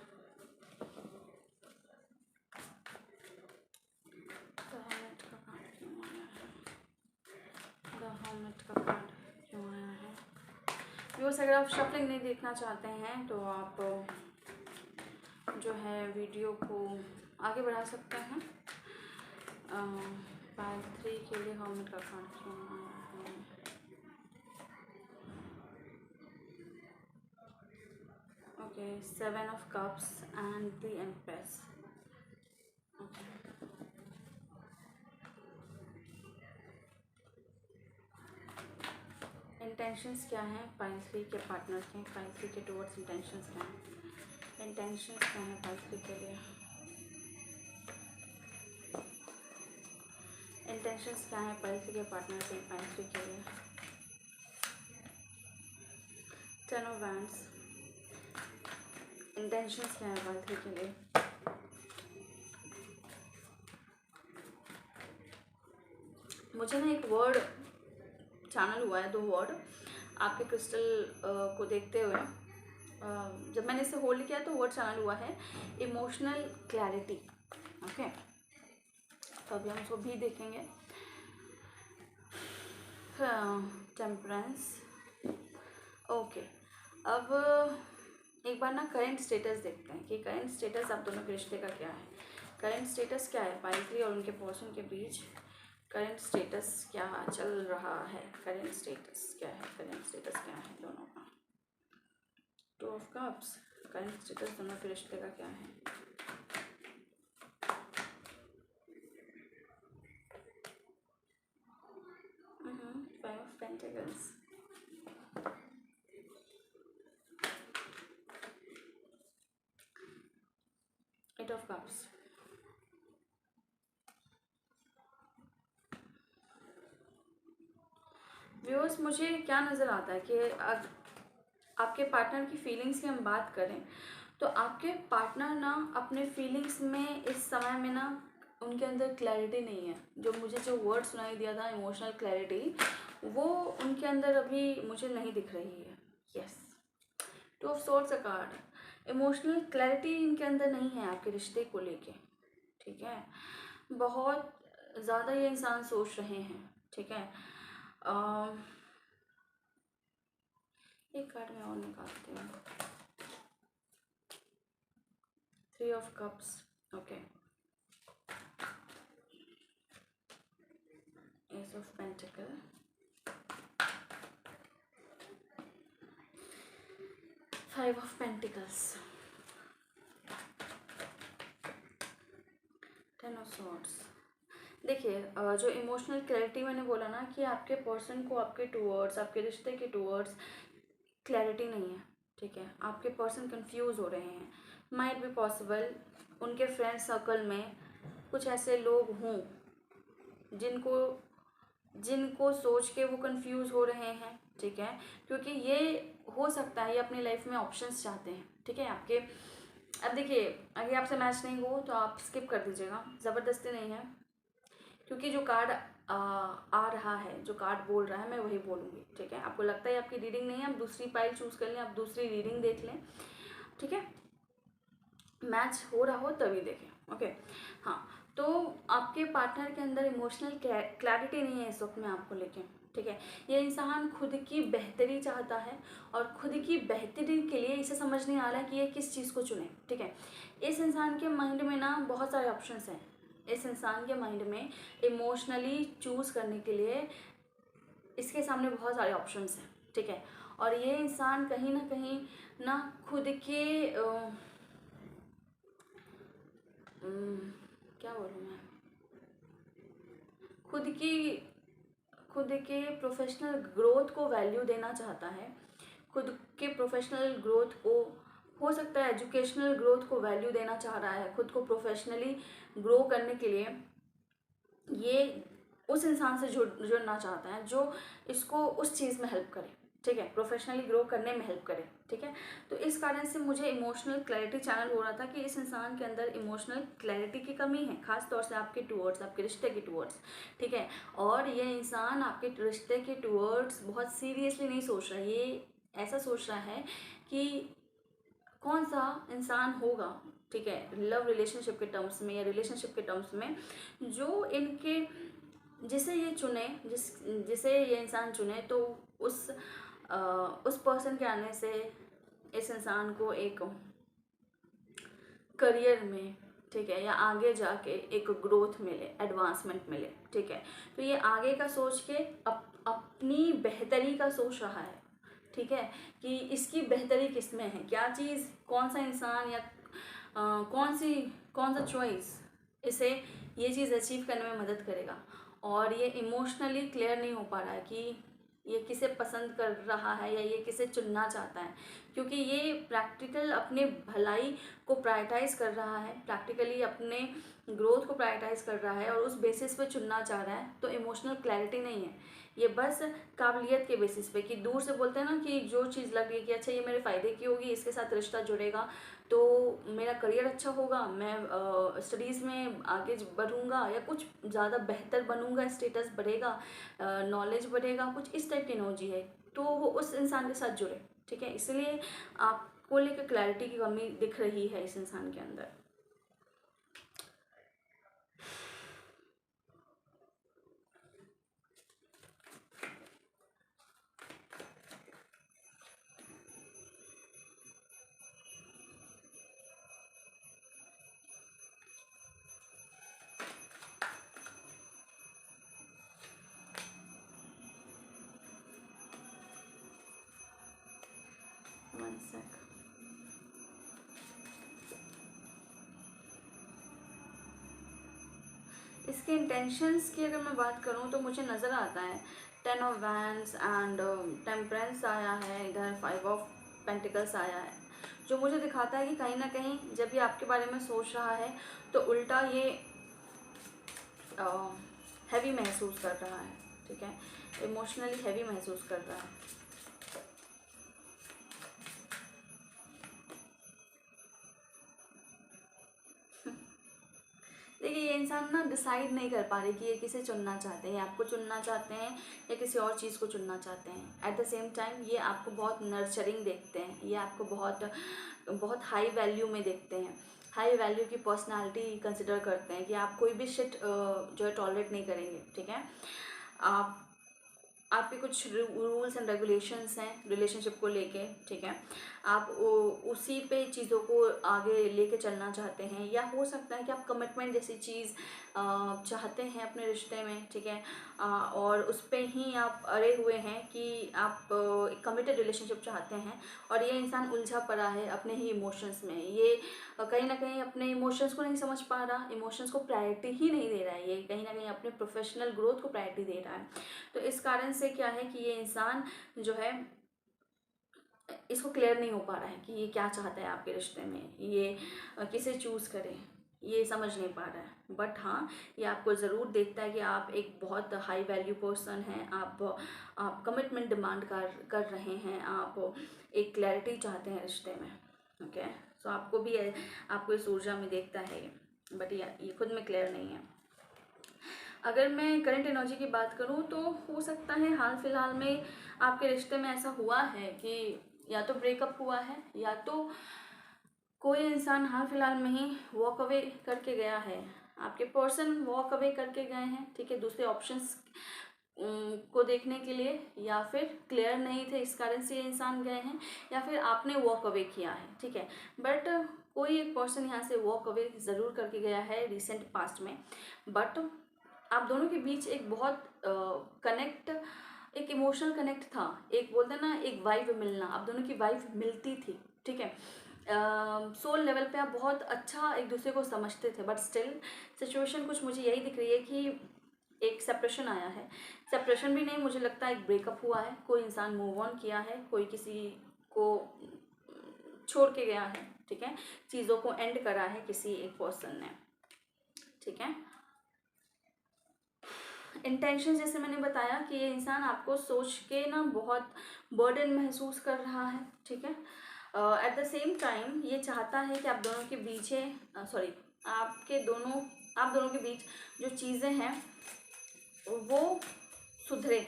का कार्ड क्यों आया है। व्यूअर्स, अगर आप शफलिंग नहीं देखना चाहते हैं तो आप जो है वीडियो को आगे बढ़ा सकते हैं। पाइल 3 के लिए हर्मिट का कार्ड क्यों आया है। Okay, 7 of cups and the empress. Intentions क्या हैं पाइल 3 के पार्टनर के, पाइल 3 के टुवर्ड्स इंटेंशंस क्या हैं, इंटेंशंस क्या हैं पाइल 3 के लिए, इंटेंशंस क्या हैं पाइल 3 के पार्टनर के, पाइल 3 के लिए। 10 ऑफ वैंड्स, इंटेंशंस क्या हैं पाइल 3 के लिए। मुझे ना एक वर्ड चैनल हुआ है, 2 वर्ड आपके क्रिस्टल को देखते हुए। जब मैंने इसे होल्ड किया तो वर्ड चैनल हुआ है इमोशनल क्लैरिटी। ओके, तो अभी हम उसको भी देखेंगे। टेम्परेंस। ओके, अब एक बार ना करंट स्टेटस देखते हैं कि करंट स्टेटस आप दोनों के रिश्ते का क्या है। करंट स्टेटस क्या है पाइल 3 और उनके पर्सन के बीच, करंट स्टेटस क्या चल रहा है, करंट स्टेटस क्या है, करंट स्टेटस क्या है दोनों का। 2 ऑफ कप्स, करंट स्टेटस दोनों के रिश्ते का क्या है। Five of pentacles, eight of cups. Viewers, मुझे क्या नज़र आता है कि आपके पार्टनर की फीलिंग्स की हम बात करें तो आपके पार्टनर ना अपने फीलिंग्स में इस समय में ना उनके अंदर क्लैरिटी नहीं है। जो मुझे जो वर्ड सुनाई दिया था इमोशनल क्लैरिटी, वो उनके अंदर अभी मुझे नहीं दिख रही है। यस, 2 ऑफ सोर्ड्स का कार्ड, इमोशनल क्लैरिटी इनके अंदर नहीं है आपके रिश्ते को लेके। ठीक है, बहुत ज़्यादा ये इंसान सोच रहे हैं। ठीक है, एक कार्ड मैं और निकालती हूँ। 3 of cups, okay. S of pentacle, 5 of pentacles, 10 of swords. देखिए जो इमोशनल क्लैरिटी मैंने बोला ना कि आपके पर्सन को आपके टूवर्ड्स, आपके रिश्ते के टूवर्ड्स क्लैरिटी नहीं है, ठीक है। आपके पर्सन कंफ्यूज हो रहे हैं। माइट बी पॉसिबल उनके फ्रेंड सर्कल में कुछ ऐसे लोग हों जिनको जिनको सोच के वो कंफ्यूज हो रहे हैं, ठीक है। क्योंकि ये हो सकता है ये अपनी लाइफ में ऑप्शंस चाहते हैं, ठीक है आपके। अब देखिए अगर आपसे मैच नहीं हो तो आप स्किप कर दीजिएगा, ज़बरदस्ती नहीं है। क्योंकि जो कार्ड आ रहा है, जो कार्ड बोल रहा है मैं वही बोलूँगी, ठीक है। आपको लगता है आपकी रीडिंग नहीं है, आप दूसरी पाइल चूज़ कर लें, आप दूसरी रीडिंग देख लें, ठीक है। मैच हो रहा हो तभी देखें, ओके। हाँ, तो आपके पार्टनर के अंदर इमोशनल क्लैरिटी नहीं है इस वक्त में आपको लेके, ठीक है। ये इंसान खुद की बेहतरी चाहता है और खुद की बेहतरी के लिए इसे समझ नहीं आ रहा है कि ये किस चीज़ को चुने, ठीक है। इस इंसान के माइंड में ना बहुत सारे ऑप्शंस हैं। इस इंसान के माइंड में इमोशनली चूज़ करने के लिए इसके सामने बहुत सारे ऑप्शंस हैं, ठीक है। और ये इंसान कहीं ना खुद के क्या बोलूँ मैं, खुद के प्रोफेशनल ग्रोथ को वैल्यू देना चाहता है। खुद के प्रोफेशनल ग्रोथ को, हो सकता है एजुकेशनल ग्रोथ को वैल्यू देना चाह रहा है। खुद को प्रोफेशनली ग्रो करने के लिए ये उस इंसान से जुड़ना चाहता है जो इसको उस चीज़ में हेल्प करे, ठीक है, प्रोफेशनली ग्रो करने में हेल्प करे, ठीक है। तो इस कारण से मुझे इमोशनल क्लैरिटी चैनल हो रहा था कि इस इंसान के अंदर इमोशनल क्लैरिटी की कमी है, खास तौर से आपके टूवर्ड्स, आपके रिश्ते के टूवर्ड्स, ठीक है। और ये इंसान आपके रिश्ते के टूवर्ड्स बहुत सीरियसली नहीं सोच रहा है। ये ऐसा सोच रहा है कि कौन सा इंसान होगा, ठीक है, लव रिलेशनशिप के टर्म्स में या रिलेशनशिप के टर्म्स में, जो इनके जिसे ये चुने, जिसे ये इंसान चुने, तो उस पर्सन के आने से इस इंसान को एक करियर में, ठीक है, या आगे जाके एक ग्रोथ मिले, एडवांसमेंट मिले, ठीक है। तो ये आगे का सोच के अपनी बेहतरी का सोच रहा है, ठीक है, कि इसकी बेहतरी किस में है, क्या चीज़, कौन सा इंसान या कौन सा चॉइस इसे ये चीज़ अचीव करने में मदद करेगा। और ये इमोशनली क्लियर नहीं हो पा रहा है कि ये किसे पसंद कर रहा है या ये किसे चुनना चाहता है, क्योंकि ये प्रैक्टिकल अपने भलाई को प्रायोरिटाइज कर रहा है, प्रैक्टिकली अपने ग्रोथ को प्रायोरिटाइज कर रहा है और उस बेसिस पे चुनना चाह रहा है। तो इमोशनल क्लैरिटी नहीं है, ये बस काबिलियत के बेसिस पे, कि दूर से बोलते हैं ना कि जो चीज़ लग रही है कि अच्छा ये मेरे फ़ायदे की होगी, इसके साथ रिश्ता जुड़ेगा तो मेरा करियर अच्छा होगा, मैं स्टडीज़ में आगे बढ़ूँगा या कुछ ज़्यादा बेहतर बनूँगा, स्टेटस बढ़ेगा, नॉलेज बढ़ेगा, कुछ इस टाइप की एनर्जी है, तो वो उस इंसान के साथ जुड़े, ठीक है। इसलिए आपको लेकर क्लैरिटी की कमी दिख रही है इस इंसान के अंदर। वन सेक, इसके इंटेंशंस की अगर मैं बात करूँ तो मुझे नज़र आता है 10 ऑफ वैंड्स एंड टेम्परेंस आया है, इधर 5 ऑफ पेंटिकल्स आया है, जो मुझे दिखाता है कि कहीं ना कहीं जब ये आपके बारे में सोच रहा है तो उल्टा ये हैवी महसूस कर रहा है, ठीक है, इमोशनली हैवी महसूस कर रहा है। देखिए ये इंसान ना डिसाइड नहीं कर पा रही कि ये किसे चुनना चाहते हैं, आपको चुनना चाहते हैं या किसी और चीज़ को चुनना चाहते हैं। एट द सेम टाइम ये आपको बहुत नर्चरिंग देखते हैं, ये आपको बहुत बहुत हाई वैल्यू में देखते हैं, हाई वैल्यू की पर्सनालिटी कंसिडर करते हैं कि आप कोई भी शिट जो है टॉलरेट नहीं करेंगे, ठीक है। आप आपके कुछ रूल्स एंड रेगुलेशंस हैं रिलेशनशिप को लेके, ठीक है। आप उसी पे चीज़ों को आगे लेके चलना चाहते हैं, या हो सकता है कि आप कमिटमेंट जैसी चीज़ चाहते हैं अपने रिश्ते में, ठीक है। और उस पे ही आप अड़े हुए हैं कि आप एक कमिटेड रिलेशनशिप चाहते हैं, और ये इंसान उलझा पड़ा है अपने ही इमोशंस में। ये कहीं ना कहीं अपने इमोशंस को नहीं समझ पा रहा, इमोशंस को प्रायोरिटी ही नहीं दे रहा है, ये कहीं ना कहीं अपने प्रोफेशनल ग्रोथ को प्रायोरिटी दे रहा है। तो इस कारण से क्या है कि ये इंसान जो है इसको क्लियर नहीं हो पा रहा है कि ये क्या चाहता है आपके रिश्ते में, ये किसे चूज़ करें, ये समझ नहीं पा रहा है। बट हाँ, ये आपको ज़रूर देखता है कि आप एक बहुत हाई वैल्यू पर्सन हैं, आप कमिटमेंट डिमांड कर रहे हैं, आप एक क्लैरिटी चाहते हैं रिश्ते में, ओके। सो आपको भी आपको इस ऊर्जा में देखता है ये, बट ये खुद में क्लियर नहीं है। अगर मैं करंट एनर्जी की बात करूं तो हो सकता है हाल फिलहाल में आपके रिश्ते में ऐसा हुआ है कि या तो ब्रेकअप हुआ है, या तो कोई इंसान हाल फिलहाल में ही वॉक अवे करके गया है, आपके पर्सन वॉक अवे करके गए हैं, ठीक है, दूसरे ऑप्शंस को देखने के लिए, या फिर क्लियर नहीं थे इस कारण से ये इंसान गए हैं, या फिर आपने वॉक अवे किया है, ठीक है। बट कोई एक पर्सन यहाँ से वॉक अवे ज़रूर करके गया है रिसेंट पास्ट में। बट आप दोनों के बीच एक बहुत कनेक्ट, एक इमोशनल कनेक्ट था, एक बोलते हैं ना एक वाइब मिलना, आप दोनों की वाइब मिलती थी, ठीक है। सोल लेवल पे आप बहुत अच्छा एक दूसरे को समझते थे, बट स्टिल सिचुएशन कुछ मुझे यही दिख रही है कि एक सेपरेशन आया है। सेपरेशन भी नहीं, मुझे लगता है एक ब्रेकअप हुआ है, कोई इंसान मूव ऑन किया है, कोई किसी को छोड़ के गया है, ठीक है, चीज़ों को एंड करा है किसी एक पर्सन ने, ठीक है। इंटेंशन जैसे मैंने बताया कि ये इंसान आपको सोच के ना बहुत बर्डन महसूस कर रहा है, ठीक है। एट द सेम टाइम ये चाहता है कि आप दोनों के बीच आप दोनों के बीच जो चीज़ें हैं वो सुधरे,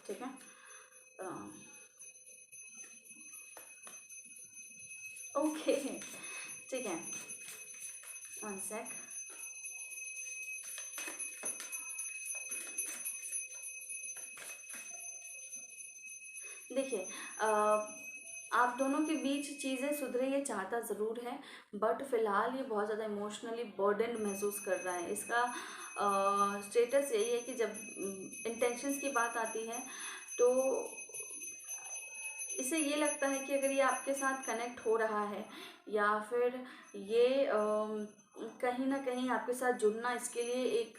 ठीक है। ओके, ठीक है, वन सेक। देखिए, आप दोनों के बीच चीज़ें सुधरे ये चाहता ज़रूर है, बट फ़िलहाल ये बहुत ज़्यादा इमोशनली बर्डन महसूस कर रहा है। इसका स्टेटस यही है कि जब इंटेंशंस की बात आती है तो इसे ये लगता है कि अगर ये आपके साथ कनेक्ट हो रहा है, या फिर ये कहीं ना कहीं आपके साथ जुड़ना, इसके लिए एक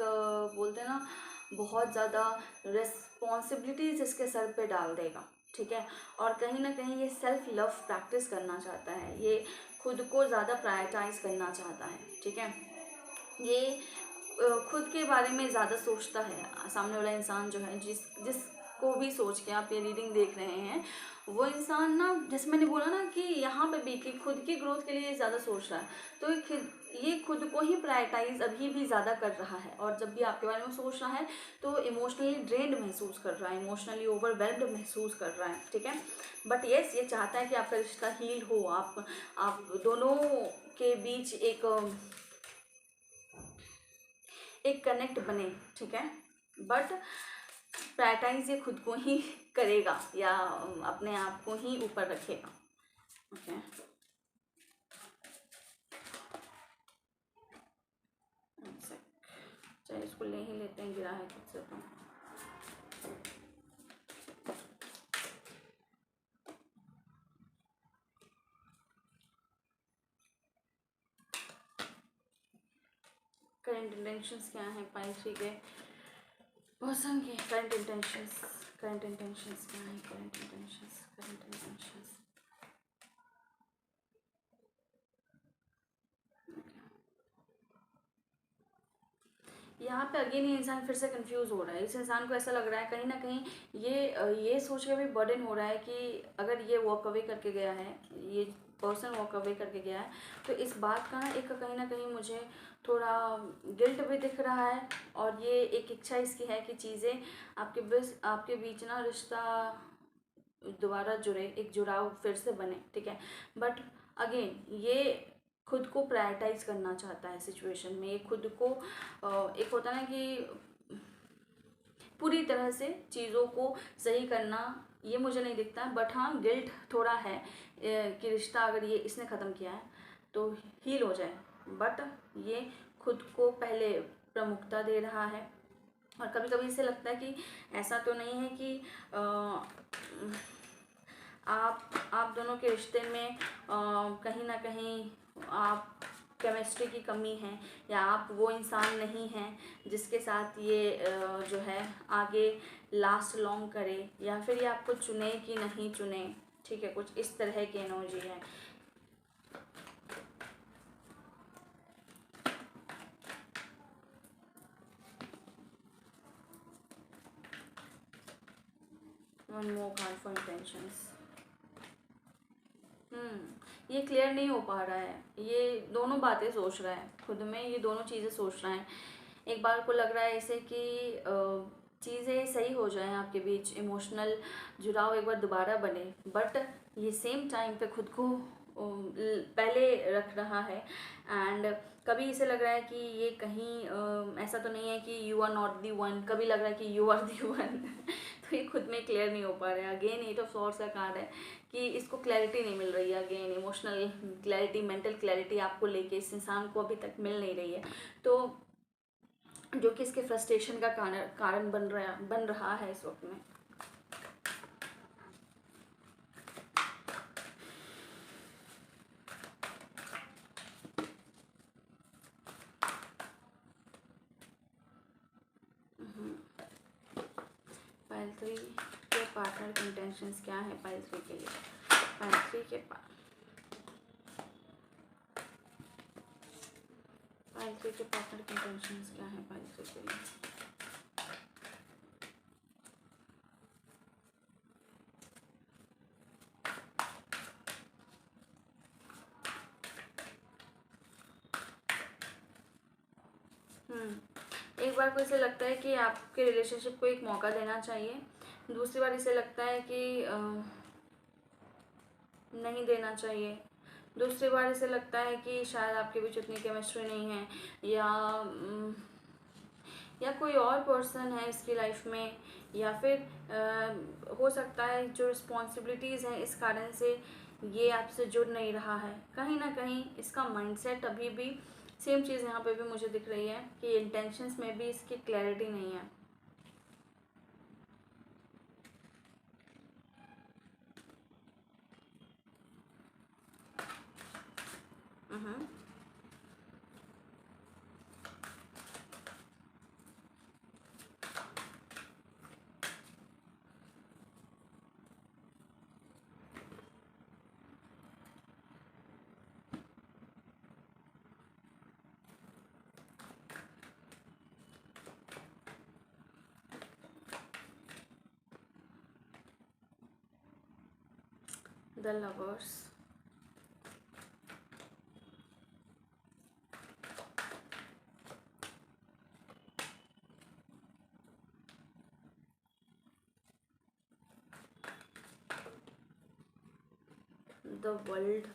बोलते हैं ना बहुत ज़्यादा रिस्पॉन्सिबिलिटीज़ इसके सर पे डाल देगा, ठीक है। और कहीं ना कहीं ये सेल्फ लव प्रैक्टिस करना चाहता है, ये खुद को ज़्यादा प्रायोरिटाइज करना चाहता है, ठीक है। ये खुद के बारे में ज़्यादा सोचता है सामने वाला इंसान जो है, जिसको भी सोच के आप ये रीडिंग देख रहे हैं, वो इंसान ना, जैसे मैंने बोला ना कि यहाँ पे भी कि खुद की ग्रोथ के लिए ज़्यादा सोच रहा है, तो ये खुद को ही प्रायोरिटाइज अभी भी ज़्यादा कर रहा है, और जब भी आपके बारे में सोच रहा है तो इमोशनली ड्रेन्ड महसूस कर रहा है, इमोशनली ओवरवेल्म्ड महसूस कर रहा है, ठीक है। बट येस, ये चाहता है कि आपका रिश्ता हील हो, आप दोनों के बीच एक कनेक्ट बने, ठीक है। बट प्रायोरिटाइज ये खुद को ही करेगा, या अपने आप को ही ऊपर रखेगा, ओके। चलिए इसको ले ही लेते हैं, गिरा है खुद से तो। करंट इंटेंशंस क्या हैं पाइथ्री के पर्सन के? करंट इंटेंशंस क्या है? करंट इंटेंशंस यहाँ पे अगेन ये इंसान फिर से कंफ्यूज हो रहा है। इस इंसान को ऐसा लग रहा है कहीं ना कहीं ये सोच के भी बर्डन हो रहा है कि अगर ये वॉक अवे करके गया है, ये पर्सन वॉक अवे करके गया है, तो इस बात का ना एक कहीं ना कहीं मुझे थोड़ा गिल्ट भी दिख रहा है, और ये एक इच्छा इसकी है कि चीज़ें आपके बीच ना रिश्ता दोबारा जुड़े, एक जुड़ाव फिर से बने, ठीक है। बट अगेन ये खुद को प्रायोरिटाइज करना चाहता है सिचुएशन में, ये खुद को एक होता है ना कि पूरी तरह से चीज़ों को सही करना ये मुझे नहीं दिखता है, बट हाँ गिल्ट थोड़ा है कि रिश्ता अगर ये इसने ख़त्म किया है तो हील हो जाए, बट ये खुद को पहले प्रमुखता दे रहा है। और कभी कभी इसे लगता है कि ऐसा तो नहीं है कि आप दोनों के रिश्ते में कहीं ना कहीं आप केमिस्ट्री की कमी है, या आप वो इंसान नहीं हैं जिसके साथ ये जो है आगे लास्ट लॉन्ग करे, या फिर ये आपको चुने कि नहीं चुने। ठीक है, कुछ इस तरह की एनर्जी है। One more card for intentions. ये क्लियर नहीं हो पा रहा है, ये दोनों बातें सोच रहा है खुद में, ये दोनों चीज़ें सोच रहा है। एक बार को लग रहा है इसे कि चीज़ें सही हो जाएं आपके बीच, इमोशनल जुड़ाव एक बार दोबारा बने, बट ये सेम टाइम पे खुद को पहले रख रहा है। एंड कभी इसे लग रहा है कि ये कहीं ऐसा तो नहीं है कि you are not the one, कभी लग रहा है कि यू आर दी वन तो ये खुद में क्लियर नहीं हो पा रहा है। अगेन 8 ऑफ सॉर्ड्स का कार्ड है कि इसको क्लैरिटी नहीं मिल रही है। Again emotional clarity, mental clarity आपको लेके इस इंसान को अभी तक मिल नहीं रही है, तो जो कि इसके फ्रस्ट्रेशन का कारण बन रहा है इस वक्त में। पाइल 3 के पार्टनर के इंटेंशंस क्या है पाइल 3 के लिए? पाइल 3 के पार्टनर के इंटेंशंस क्या है पाइल 3 के लिए? एक बार को इसे लगता है कि आपके रिलेशनशिप को एक मौका देना चाहिए, दूसरी बार इसे लगता है कि नहीं देना चाहिए, दूसरी बार इसे लगता है कि शायद आपके बीच उतनी केमिस्ट्री नहीं है, या कोई और पर्सन है इसकी लाइफ में, या फिर हो सकता है जो रिस्पॉन्सिबिलिटीज़ हैं इस कारण से ये आपसे जुड़ नहीं रहा है। कहीं ना कहीं इसका माइंडसेट अभी भी सेम चीज़ यहाँ पे भी मुझे दिख रही है कि इंटेंशंस में भी इसकी क्लैरिटी नहीं है। The Lovers, The World।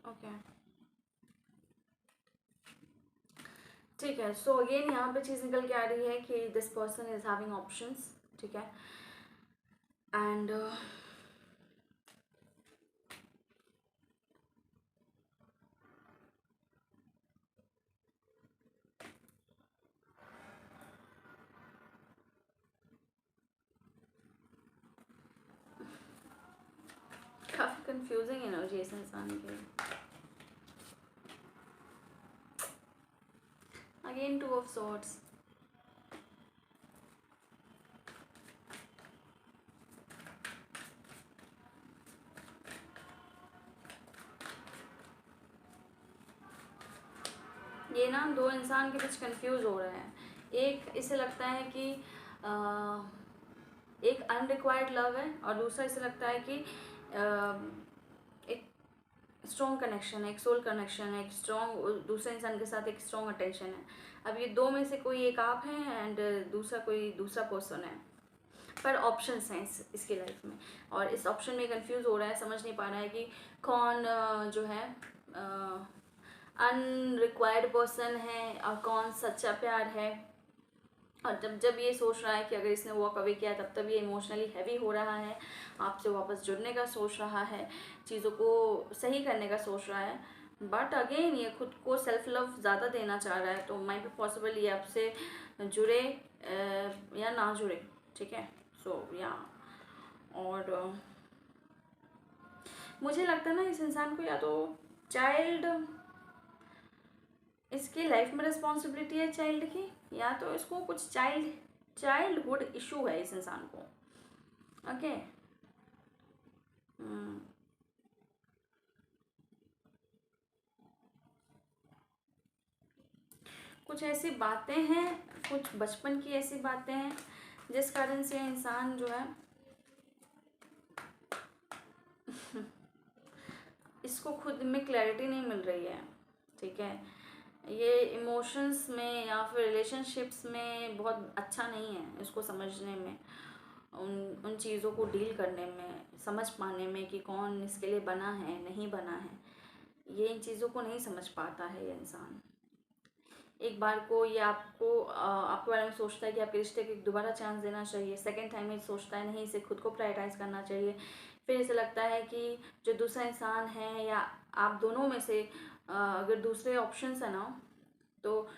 Okay ठीक है। सो अगेन यहाँ पे चीज़ निकल के आ रही है कि this person is having options. ठीक है, एंड काफ़ी कंफ्यूजिंग एनर्जी इस इंसान की। अगेन 2 ऑफ सॉर्ड्स, ये ना दो इंसान के बीच कंफ्यूज हो रहे हैं। एक इसे लगता है कि एक अनरिक्वायर्ड लव है, और दूसरा इसे लगता है कि एक स्ट्रॉन्ग कनेक्शन है, एक सोल कनेक्शन है, एक स्ट्रॉन्ग दूसरे इंसान के साथ एक स्ट्रॉन्ग अटेंशन है। अब ये दो में से कोई एक आप हैं एंड दूसरा कोई दूसरा पर्सन है, पर ऑप्शंस हैं इसकी लाइफ में, और इस ऑप्शन में कंफ्यूज हो रहा है, समझ नहीं पा रहा है कि कौन जो है अनरिक्वायर्ड पर्सन है और कौन सच्चा प्यार है। और जब जब ये सोच रहा है कि अगर इसने वॉक अवे किया तब तब ये इमोशनली हैवी हो रहा है, आपसे वापस जुड़ने का सोच रहा है, चीज़ों को सही करने का सोच रहा है, बट अगेन ये खुद को सेल्फ लव ज़्यादा देना चाह रहा है। तो माइट बी पॉसिबल ये आपसे जुड़े या ना जुड़े, ठीक है। सो या और मुझे लगता है ना इस इंसान को या तो चाइल्ड, इसकी लाइफ में रिस्पॉन्सिबिलिटी है चाइल्ड की, या तो इसको कुछ चाइल्डहुड इशू है इस इंसान को। ओके कुछ ऐसी बातें हैं, कुछ बचपन की ऐसी बातें हैं जिस कारण से इंसान जो है इसको खुद में क्लैरिटी नहीं मिल रही है, ठीक है। ये इमोशंस में या फिर रिलेशनशिप्स में बहुत अच्छा नहीं है इसको समझने में, उन चीज़ों को डील करने में, समझ पाने में कि कौन इसके लिए बना है नहीं बना है, ये इन चीज़ों को नहीं समझ पाता है ये इंसान। एक बार को ये आपके बारे में सोचता है कि आपके रिश्ते को एक दोबारा चांस देना चाहिए, सेकंड टाइम ये सोचता है नहीं, इसे खुद को प्रायोरिटाइज करना चाहिए, फिर इसे लगता है कि जो दूसरा इंसान है या आप दोनों में से अगर दूसरे ऑप्शंस है ना, तो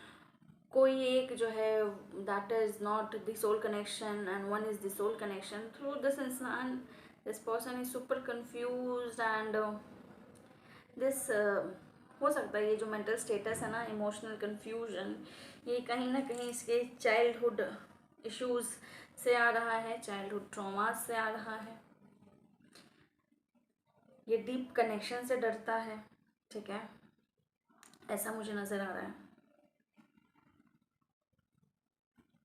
कोई एक जो है that is not the soul connection and one is the soul connection, through this इंसान this person is super confused and this हो सकता है ये जो मेंटल स्टेटस है ना, इमोशनल कंफ्यूजन, ये कहीं ना कहीं इसके चाइल्डहुड इश्यूज से आ रहा है, चाइल्डहुड ट्रॉमास से आ रहा है, ये डीप कनेक्शन से डरता है, ठीक है, ऐसा मुझे नज़र आ रहा है।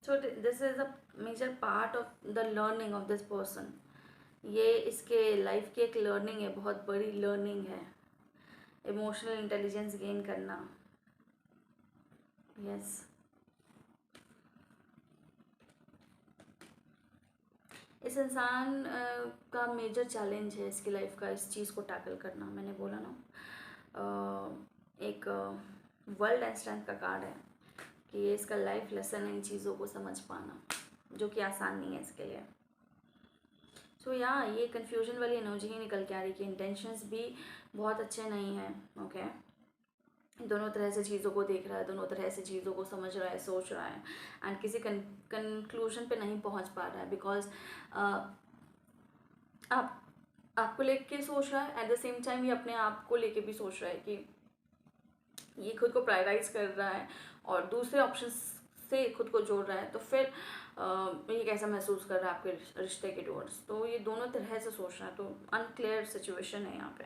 So this is a major part of the learning of this person, ये इसके लाइफ की एक लर्निंग है, बहुत बड़ी लर्निंग है, इमोशनल इंटेलिजेंस गेन करना। यस इस इंसान का मेजर चैलेंज है इसकी लाइफ का इस चीज़ को टैकल करना। मैंने बोला ना एक वर्ल्ड एंड स्ट्रेंथ का कार्ड है कि ये इसका लाइफ लेसन इन चीज़ों को समझ पाना, जो कि आसान नहीं है इसके लिए। सो या ये कन्फ्यूजन वाली एनर्जी ही निकल के आ रही कि इंटेंशंस भी बहुत अच्छे नहीं हैं, ओके। दोनों तरह से चीज़ों को देख रहा है, दोनों तरह से चीज़ों को समझ रहा है, सोच रहा है, एंड किसी कंक्लूजन पे नहीं पहुंच पा रहा है, बिकॉज आप आपको लेके सोच रहा है, एट द सेम टाइम ये अपने आप को लेके भी सोच रहा है कि ये खुद को प्रायोरिटाइज कर रहा है और दूसरे ऑप्शन से खुद को जोड़ रहा है, तो फिर ये कैसा महसूस कर रहा है आपके रिश्ते के टुवर्ड्स। तो ये दोनों तरह से सोच रहा है, तो अनक्लियर सिचुएशन है यहाँ पे,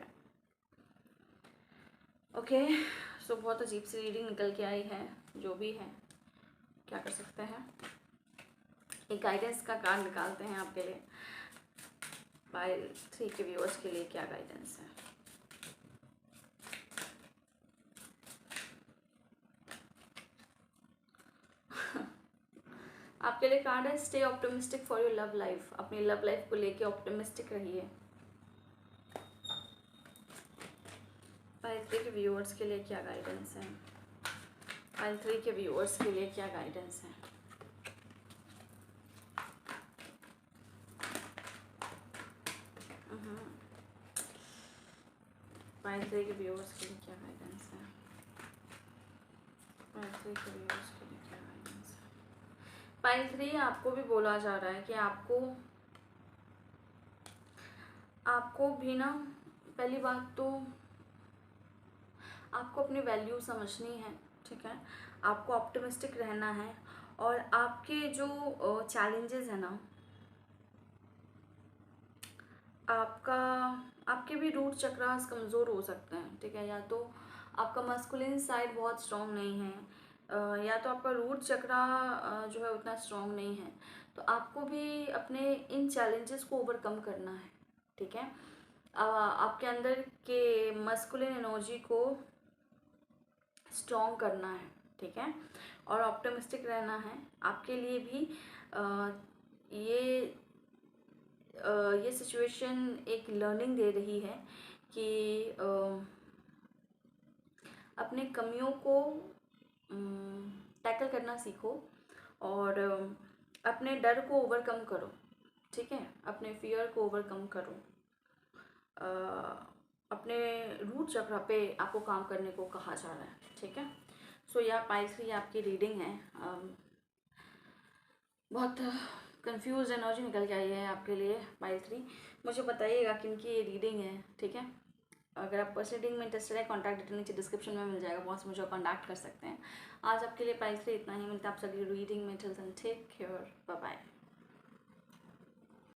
ओके। सो बहुत अजीब सी रीडिंग निकल के आई है, जो भी है क्या कर सकते हैं। एक गाइडेंस का कार्ड निकालते हैं आपके लिए, पाइल 3 के व्यूअर्स के लिए क्या गाइडेंस है। आपके लिए कार्ड है stay optimistic for your love life, अपनी लव लाइफ को लेके ऑप्टिमिस्टिक रहिए। पाइल 3 के व्यूअर्स के लिए क्या गाइडेंस है, पाइल 3 के व्यूअर्स के लिए क्या गाइडेंस है। पाइल 3 के व्यूअर्स के लिए क्या गाइडेंस है, पाइल 3 के व्यूअर्स के लिए क्या गाइडेंस है। पाइल 3 आपको भी बोला जा रहा है कि आपको भी ना, पहली बात तो आपको अपनी वैल्यू समझनी है, ठीक है, आपको ऑप्टिमिस्टिक रहना है, और आपके जो चैलेंजेस है ना, आपके भी रूट चक्रास कमज़ोर हो सकते हैं, ठीक है, या तो आपका मस्कुलिन साइड बहुत स्ट्रॉन्ग नहीं है, या तो आपका रूट चक्रा जो है उतना स्ट्रॉन्ग नहीं है, तो आपको भी अपने इन चैलेंजेस को ओवरकम करना है, ठीक है। आपके अंदर के मस्कुलिन एनर्जी को स्ट्रॉन्ग करना है, ठीक है, और ऑप्टिमिस्टिक रहना है। आपके लिए भी ये सिचुएशन एक लर्निंग दे रही है कि अपने कमियों को टैकल करना सीखो, और अपने डर को ओवरकम करो, ठीक है, अपने फियर को ओवरकम करो, अपने रूट चक्र पे आपको काम करने को कहा जा रहा है, ठीक है। सो यह पाइल 3 आपकी रीडिंग है। बहुत कंफ्यूज एनर्जी निकल के आई है आपके लिए पाइल 3। मुझे बताइएगा किनकी ये रीडिंग है, ठीक है। अगर आप पर्सनल रीडिंग में इंटरेस्टेड है, कॉन्टैक्ट डिटेल नीचे डिस्क्रिप्शन में मिल जाएगा, वहाँ से मुझे कॉन्टैक्ट कर सकते हैं। आज आपके लिए पाइल 3 इतना ही, मिलता है आप सभी रीडिंग में। Till then take care, bye bye.